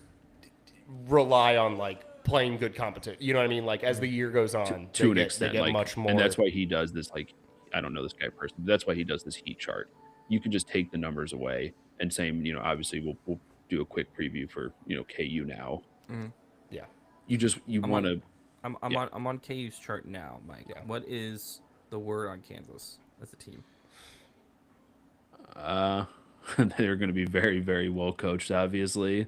rely on like playing good competition. You know what I mean? Like as the year goes on, to an they extent, get like, much more. and that's why he does this. Like, I don't know this guy personally, but that's why he does this heat chart. You can just take the numbers away, and same, obviously we'll do a quick preview for KU now. Yeah. You want to. I'm on KU's chart now, Mike. Yeah. What is the word on Kansas as a team? They're going to be very, very well coached. Obviously,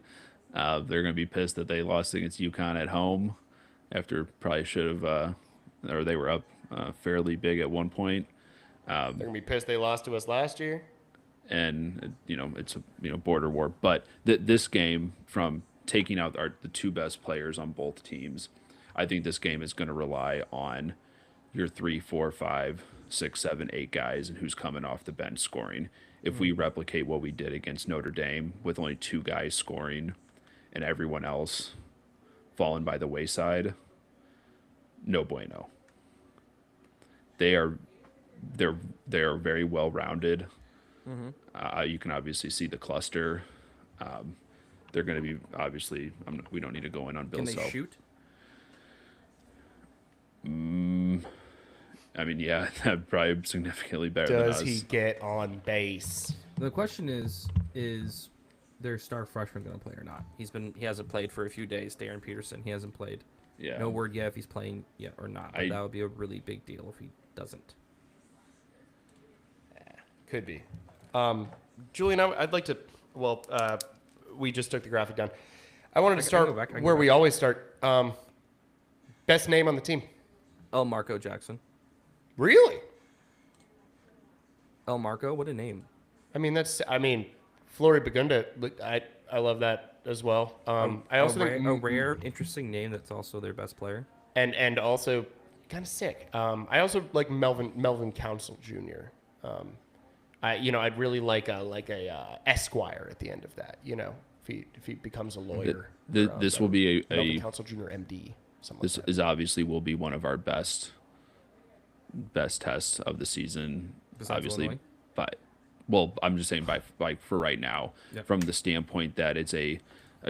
they're going to be pissed that they lost against UConn at home, after probably should have, or they were up fairly big at one point. They're gonna be pissed they lost to us last year. And it's a border war. But this game, from taking out the two best players on both teams, I think this game is going to rely on your 3, 4, 5, 6, 7, 8 guys and who's coming off the bench scoring. If we replicate what we did against Notre Dame with only 2 guys scoring and everyone else falling by the wayside, no bueno. They're very well rounded. You can obviously see the cluster. They're going to be obviously. We don't need to go in on Bill Can they Self. shoot? I mean, yeah, that'd probably significantly better than Does us. he get on base? The question is their star freshman going to play or not? He hasn't played for a few days. Darren Peterson, he hasn't played. Yeah. No word yet if he's playing yet or not. But I- that would be a really big deal if he doesn't. Could be. Julian, I'd like to. Well, we just took the graphic down. I wanted to I can start go back, I can where go we back. always start. Best name on the team. El Marco Jackson. Really? El Marco, what a name. I mean, Flory Bagunda. I love that as well. I also think a rare, interesting name that's also their best player. and also kind of sick. I also like Melvin Council Jr. I'd really like a Esquire at the end of that. If he becomes a lawyer. This will be Melvin Council Jr. MD. Something this like that. is obviously will be one of our best tests of the season. Besides Obviously, Illinois? I'm just saying by for right now, Yep. from the standpoint that it's a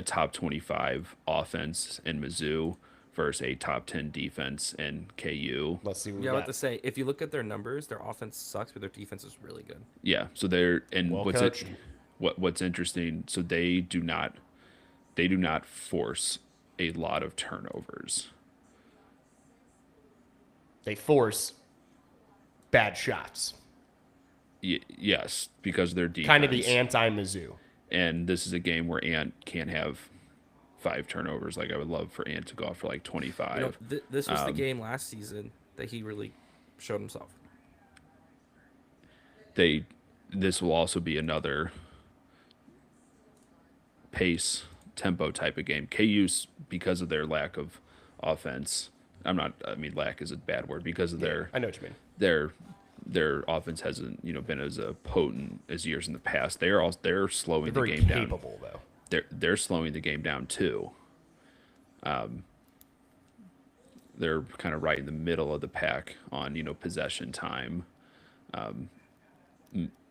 top 25 offense in Mizzou versus a top 10 defense in KU. Let's see. What Yeah, we I got. have to say, if you look at their numbers, their offense sucks, but their defense is really good. Yeah, so they're and Well what's coached. what's interesting. So they do not force a lot of turnovers. They force bad shots. Yes, because of their defense. Kind of the anti-Mizzou. And this is a game where Ant can't have 5 turnovers. Like I would love for Ant to go off for like 25. You know, this was the game last season that he really showed himself. This will also be another pace tempo type of game. KU's, because of their lack of offense, lack is a bad word, because of their I know what you mean. their offense hasn't been as potent as years in the past. They're slowing They're the very game down. capable, though. They're slowing the game down too. They're kind of right in the middle of the pack on possession time, and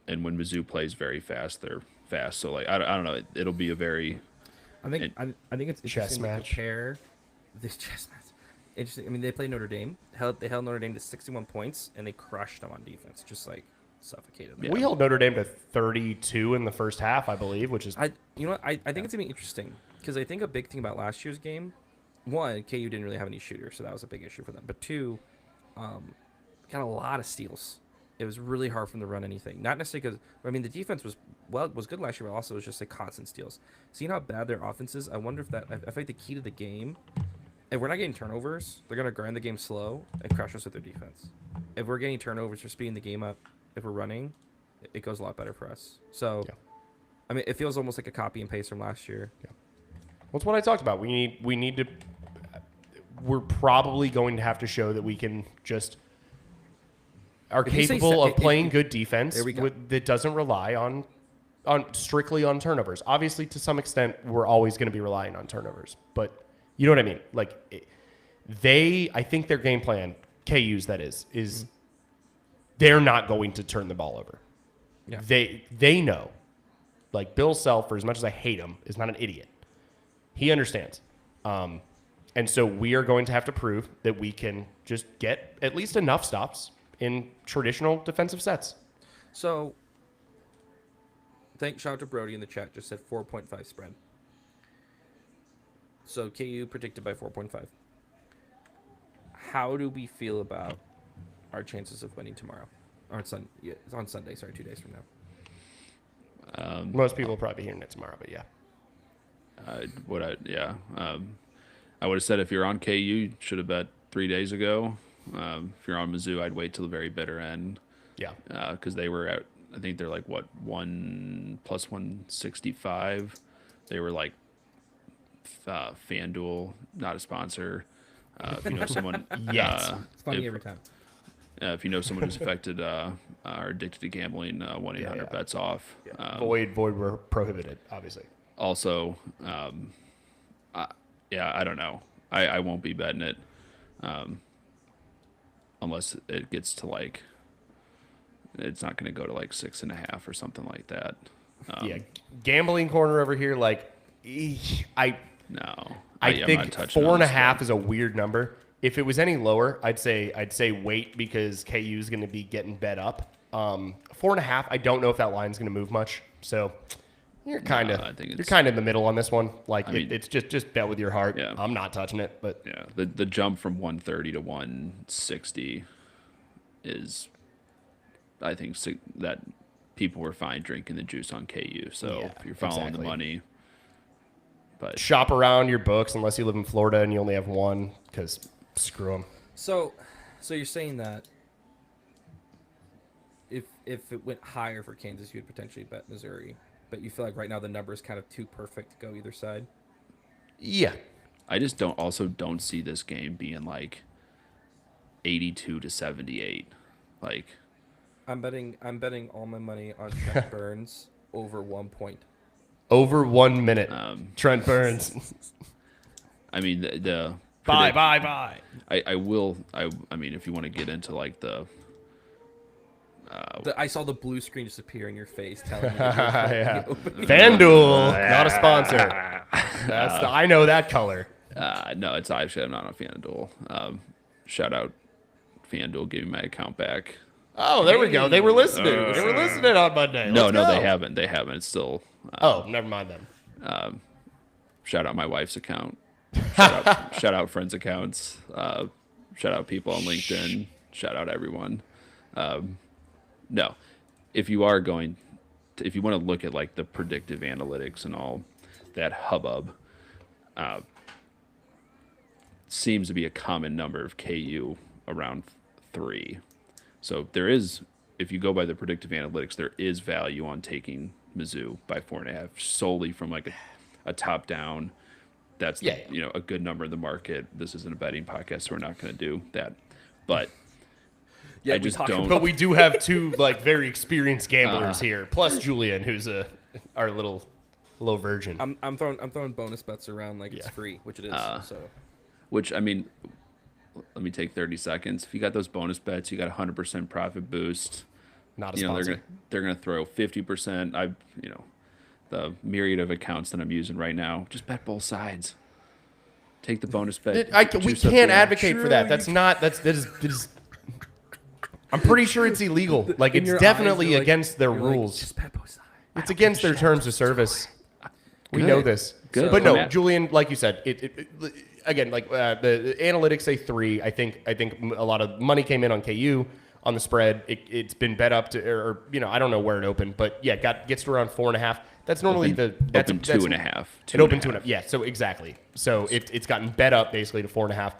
when Mizzou plays very fast, they're fast. So like I don't know, it'll be a very I think it's Chess interesting match. to compare this chess match. Interesting. I mean, they played Notre Dame. They held Notre Dame to 61 points, and they crushed them on defense, just like suffocated them. We held Notre Dame to 32 in the first half, I believe, which is I think it's gonna be interesting because I think a big thing about last year's game, one, KU didn't really have any shooters, so that was a big issue for them. But two, got a lot of steals. It was really hard for them to run anything. Not necessarily because the defense was good last year, but also it was just like constant steals. Seeing how bad their offense is, I wonder if that. I feel like the key to the game, if we're not getting turnovers, they're gonna grind the game slow and crush us with their defense. If we're getting turnovers, we're speeding the game up. If we're running, it goes a lot better for us. So, Yeah. I mean, it feels almost like a copy and paste from last year. Well, it's what I talked about. We need to. We're probably going to have to show that we can just are If you say capable se- of playing if- good defense There we go. that doesn't rely on strictly on turnovers. Obviously, to some extent, we're always going to be relying on turnovers, but you know what I mean. Like I think their game plan, KU's that is they're not going to turn the ball over. Yeah. They know. Like Bill Self, for as much as I hate him, is not an idiot. He understands. And so we are going to have to prove that we can just get at least enough stops in traditional defensive sets. So, shout out to Brody in the chat. Just said 4.5 spread. So KU predicted by 4.5. How do we feel about our chances of winning tomorrow? Or it's on Sunday. Sorry, 2 days from now. Most people will probably be hearing it tomorrow, but yeah. I would have said if you're on KU, you should have bet 3 days ago. If you're on Mizzou, I'd wait till the very bitter end. Yeah. Because they were at, I think they're like what, 1 plus 165. They were like FanDuel, not a sponsor. If you know someone, Yes. It's funny every time. if you know someone who's affected or addicted to gambling, 1-800 yeah. bets off. Void were prohibited, obviously. Also, I don't know. I won't be betting it unless it gets to like, it's not going to go to like 6.5 or something like that. Yeah. Gambling corner over here, like, I No, I I'm think not touching on 4.5 this is a weird number. If it was any lower, I'd say wait because KU is going to be getting bet up. 4.5, I don't know if that line's going to move much. So You're kind of I think you're it's kind of in the middle on this one. Like I mean, it's just bet with your heart. Yeah. I'm not touching it, but yeah. The jump from 130 to 160 is, I think, that people were fine drinking the juice on KU. So Yeah, if you're following exactly. the money, but shop around your books unless you live in Florida and you only have one, because screw them. So you're saying that if it went higher for Kansas, you would potentially bet Missouri, but you feel like right now the number is kind of too perfect to go either side. Yeah. I just don't see this game being like 82 to 78. Like, I'm betting all my money on Trent Burns over 1 point. Over 1 minute. Trent Burns. I mean, the Bye. I mean, if you want to get into like the I saw the blue screen just appear in your face telling me Yeah. FanDuel, not a sponsor. I know that color. no, it's actually I'm not a fan of Duel. Shout out FanDuel giving my account back. Oh, there we go. They were listening. They were listening on Monday. No, Let's go. they haven't. They haven't. It's still. Oh, never mind then. Shout out my wife's account. Shout out friends' accounts. Shout out people on LinkedIn. Shout out everyone. No, if you want to look at like the predictive analytics and all that hubbub, seems to be a common number of KU around 3. So there is, if you go by the predictive analytics, there is value on taking Mizzou by 4.5 solely from like a top down. That's a good number in the market. This isn't a betting podcast, so we're not going to do that. But Yeah, I just don't. But we do have two like very experienced gamblers here, plus Julian, who's our little virgin. I'm throwing bonus bets around like it's free, which it is. So Which, I mean, let me take 30 seconds. If you got those bonus bets, you got 100% profit boost. Not a sponsor. They're gonna throw 50%. The myriad of accounts that I'm using right now, just bet both sides. Take the bonus bet. We can't advocate for that. That is. I'm pretty sure it's illegal. Like in it's your definitely eyes, you're against their you're like, rules. just bet both sides. It's against their terms of service. We Good. know this. Good. But no, Matt. Julian, like you said, again, like the analytics say 3. I think a lot of money came in on KU on the spread. It's been bet up to, or I don't know where it opened, but yeah, gets to around 4.5. That's normally Open 2.5. It opened 2.5. Yeah, so exactly. So it's gotten bet up basically to 4.5.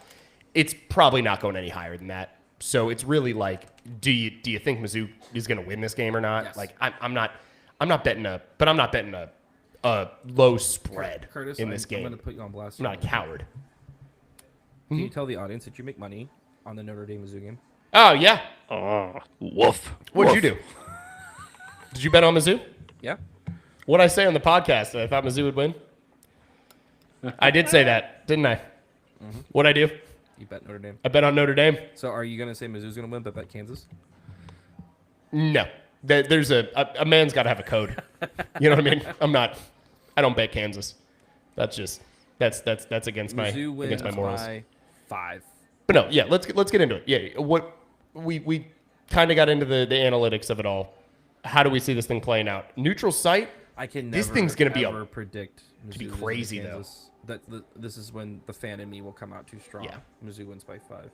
It's probably not going any higher than that. So it's really like, do you think Mizzou is going to win this game or not? Yes. Like I'm not betting a low spread Curtis, in this game. I'm going to put you on blast. I'm not a coward. Can you tell the audience that you make money on the Notre Dame Mizzou game? Oh yeah. Woof. What did you do? Did you bet on Mizzou? Yeah. What did I say on the podcast that I thought Mizzou would win? I did say that, didn't I? Mm-hmm. What'd I do? You bet Notre Dame. I bet on Notre Dame. So are you going to say Mizzou's going to win, but bet Kansas? No. There's a man's got to have a code. You know what I mean? I don't bet Kansas. That's against Mizzou wins my morals. by 5. But no, yeah, let's get into it. Yeah, what we kind of got into the analytics of it all. How do we see this thing playing out? Neutral site. I can never, This thing's gonna be ever predict Mizzou to be losing to crazy, though. Kansas. This is when the fan in me will come out too strong. Yeah. Mizzou wins by 5.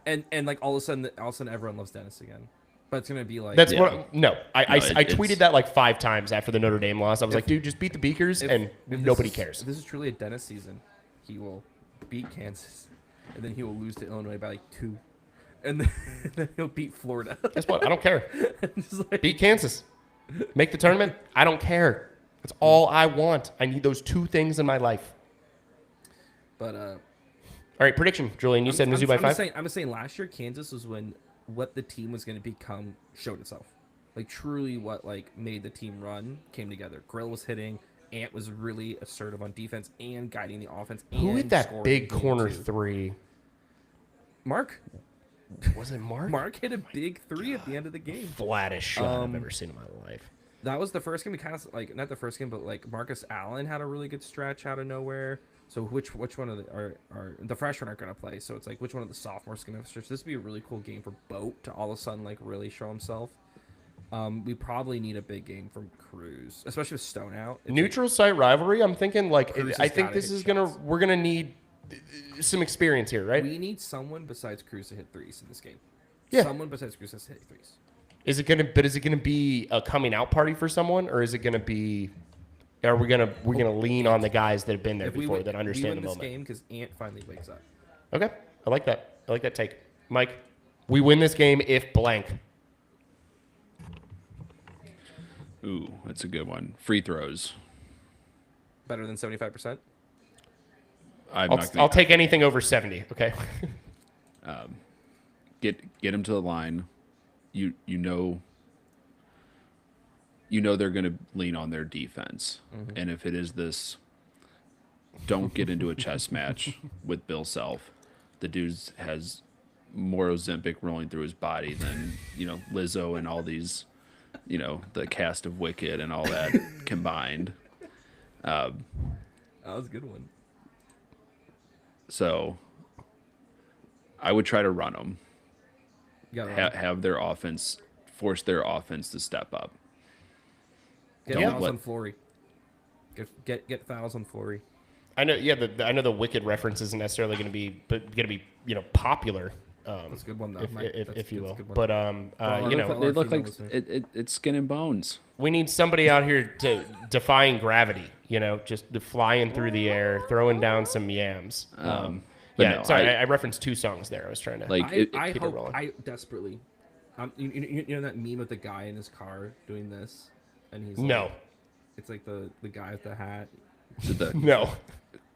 And like all of a sudden everyone loves Dennis again. But it's gonna be like That's Yeah. what. No, I it's- tweeted that like 5 times after the Notre Dame loss. I was like, dude, just beat the Beakers, and if nobody this is- cares. If this is truly a Dennis season, he will beat Kansas, and then he will lose to Illinois by like 2, and then he'll beat Florida. Guess what? I don't care. Just like- Beat Kansas. Make the tournament. I don't care. That's all I want. I need those 2 things in my life. But All right, prediction, Julian. You said Mizzou by 5. I'm just saying last year Kansas was when what the team was going to become showed itself. Like truly what like made the team run came together. Grill was hitting. Ant was really assertive on defense and guiding the offense. Who and hit that scoring big the game, corner too. 3? Mark. Was it Mark? Mark hit a big 3 at the end of the game. Flattest shot I've ever seen in my life. That was the first game. We kind of like not the first game, but like Marcus Allen had a really good stretch out of nowhere. So which one of the freshmen aren't going to play? So it's like which one of the sophomores is going to stretch? This would be a really cool game for Boat to all of a sudden like really show himself. We probably need a big game from Cruz, especially with Stone out. It's Neutral site rivalry. I'm thinking like Cruz I has think gotta this hit is gonna shots. we're gonna need some experience here, right? we need someone besides Cruz to hit threes in this game. Yeah. Someone besides Cruz has to hit threes. Is it gonna be a coming out party for someone, or is it gonna be? Are we gonna lean on the guys that have been there If we before win, that understand the this moment? game because Ant finally wakes up. Okay, I like that. I like that take, Mike. We win this game if blank. Ooh, that's a good one. Free throws. Better than 75%. I'll take anything over 70. Okay. Get them to the line. You know they're going to lean on their defense. Mm-hmm. And if it is this, don't get into a chess match with Bill Self. The dude has more Ozempic rolling through his body than, Lizzo and all these, the cast of Wicked and all that combined. That was a good one. So I would try to run them. You gotta Have their offense, force their offense to step up. get don't fouls let- on Flory. Get fouls on Flory. I know. Yeah, I know the Wicked reference isn't necessarily going to be popular. That's a good one, though. If you will. That's a good one. But Well, you know, They look like listener. it's skin and bones. we need somebody out here to defying gravity. Just flying through the air, throwing down some yams. But Yeah, no, sorry, I referenced two songs there. I was trying to I keep it hope rolling. I desperately. You know that meme with the guy in his car doing this, and he's No, like, it's like the guy with the hat. no.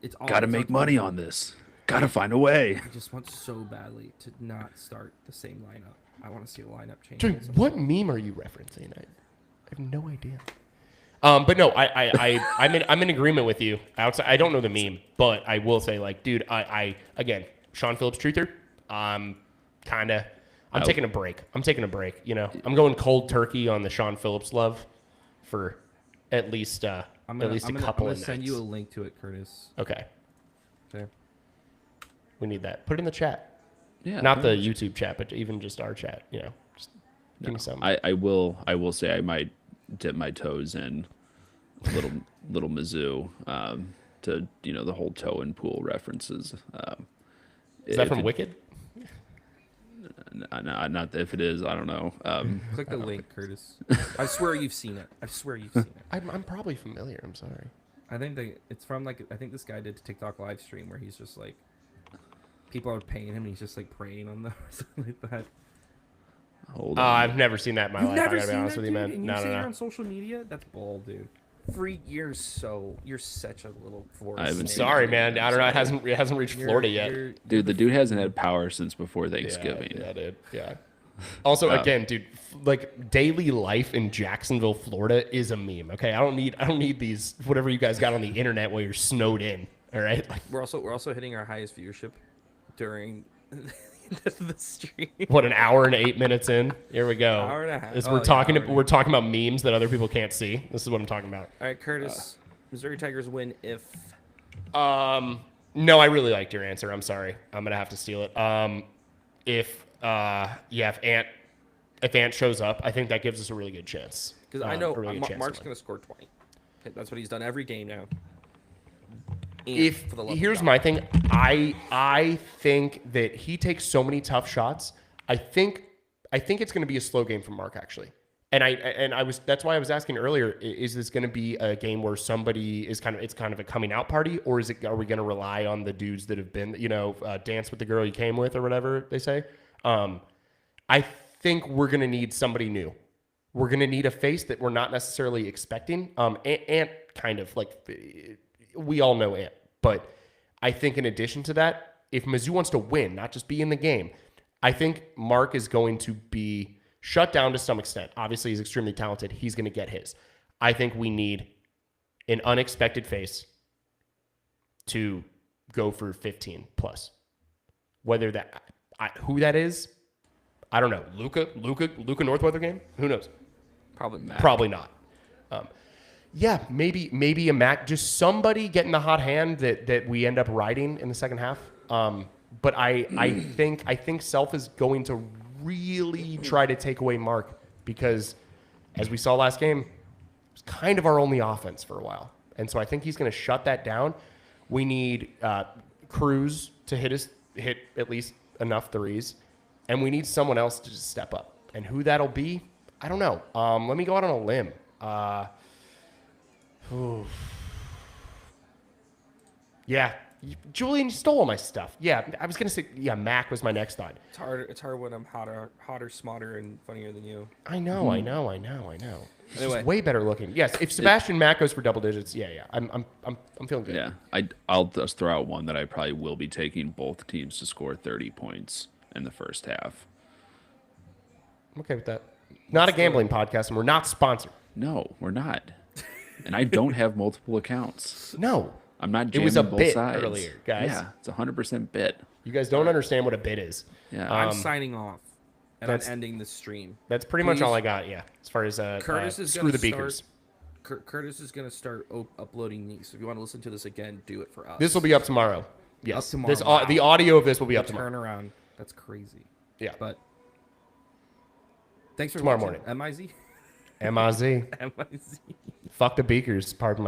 It's all Gotta it's make on- money on this. Gotta find a way. I just want so badly to not start the same lineup. I want to see a lineup change. Dude, what meme are you referencing? I have no idea. But no, I'm in agreement with you. Outside, I don't know the meme, but I will say, like, dude, I again, Sean Phillips truther. I'm taking a break. I'm going cold turkey on the Sean Phillips love for at least a couple I'm of gonna nights. send you a link to it, Curtis. Okay, There. we need that. Put it in the chat. Yeah. Not the YouTube chat, but even just our chat. Just give me some. I will say I might dip my toes in a little Mizzou to the whole toe and pool references. Is that if from it- Wicked? Not if it is, I don't know. Click the link, Curtis. I swear you've seen it. I swear you've seen it. I'm probably familiar. I'm sorry. I think it's from I think this guy did a TikTok live stream where he's just like, people are paying him and he's just like praying on them or something like that. Hold on. I've never seen that in my You've life. I never gotta be seen honest that, with you, dude? man. And you No, see it no. on social media? That's ball, dude. You're such a little forest. I haven't snake. seen Sorry, it. man. I don't know. It hasn't reached Florida yet. Dude, the dude hasn't had power since before Thanksgiving. Yeah, dude. Yeah. Also, again, dude, like daily life in Jacksonville, Florida is a meme. Okay, I don't need these whatever you guys got on the internet while you're snowed in. All right. Like, We're also hitting our highest viewership during the stream. what, an hour and 8 minutes in? Here we go. Hour and a half. As Oh, we're yeah, talking, hour and a we're talking about memes that other people can't see. This is what I'm talking about. All right, Curtis. Missouri Tigers win if. No, I really liked your answer. I'm sorry. I'm gonna have to steal it. If Ant shows up, I think that gives us a really good chance. Because I know a really good chance Mark's to going win. to score 20. Okay, that's what he's done every game now. If For the love of here's God. my thing, I think that he takes so many tough shots. I think it's going to be a slow game from Mark actually. That's why I was asking earlier, is this going to be a game where somebody is kind of a coming out party, or are we going to rely on the dudes that have been, dance with the girl you came with or whatever they say? I think we're going to need somebody new. We're going to need a face that we're not necessarily expecting. Ant kind of like, we all know Ant, but I think in addition to that, if Mizzou wants to win, not just be in the game, I think Mark is going to be shut down to some extent. Obviously, he's extremely talented. He's going to get his. I think we need an unexpected face to go for 15 plus. Whether who that is, I don't know. Luca Northweather game? Who knows? Probably Matt. Probably not. Yeah, maybe a Mac, just somebody getting the hot hand that we end up riding in the second half. But I think Self is going to really try to take away Mark because as we saw last game, was kind of our only offense for a while. And so I think he's going to shut that down. We need Cruz to hit at least enough threes, and we need someone else to just step up. And who that'll be, I don't know. Let me go out on a limb. Yeah, Julian stole all my stuff. Yeah, I was going to say, Mac was my next thought. It's hard when I'm hotter, smarter, and funnier than you. I know. It's Anyway. just way better looking. Yes, if Sebastian Mac goes for double digits, I'm feeling good. Yeah, I'll just throw out one that I probably will be taking both teams to score 30 points in the first half. I'm okay with that. Not a gambling podcast, and we're not sponsored. No, we're not. And I don't have multiple accounts. No. I'm not It jamming was a both bit sides. earlier, guys. Yeah, it's 100% bit. You guys don't understand what a bit is. Yeah. I'm signing off, and I'm that's- ending the stream. That's pretty much Please. all I got, as far as Curtis is screw gonna the beakers. Curtis is going to start uploading these. So if you want to listen to this again, do it for us. This will be up tomorrow. Yes. Up tomorrow. Wow. The audio of this will be up the tomorrow. turnaround. That's crazy. Yeah. But thanks for Tomorrow watching. morning. MIZ? M-I-Z. MIZ. Fuck the beakers, pardon my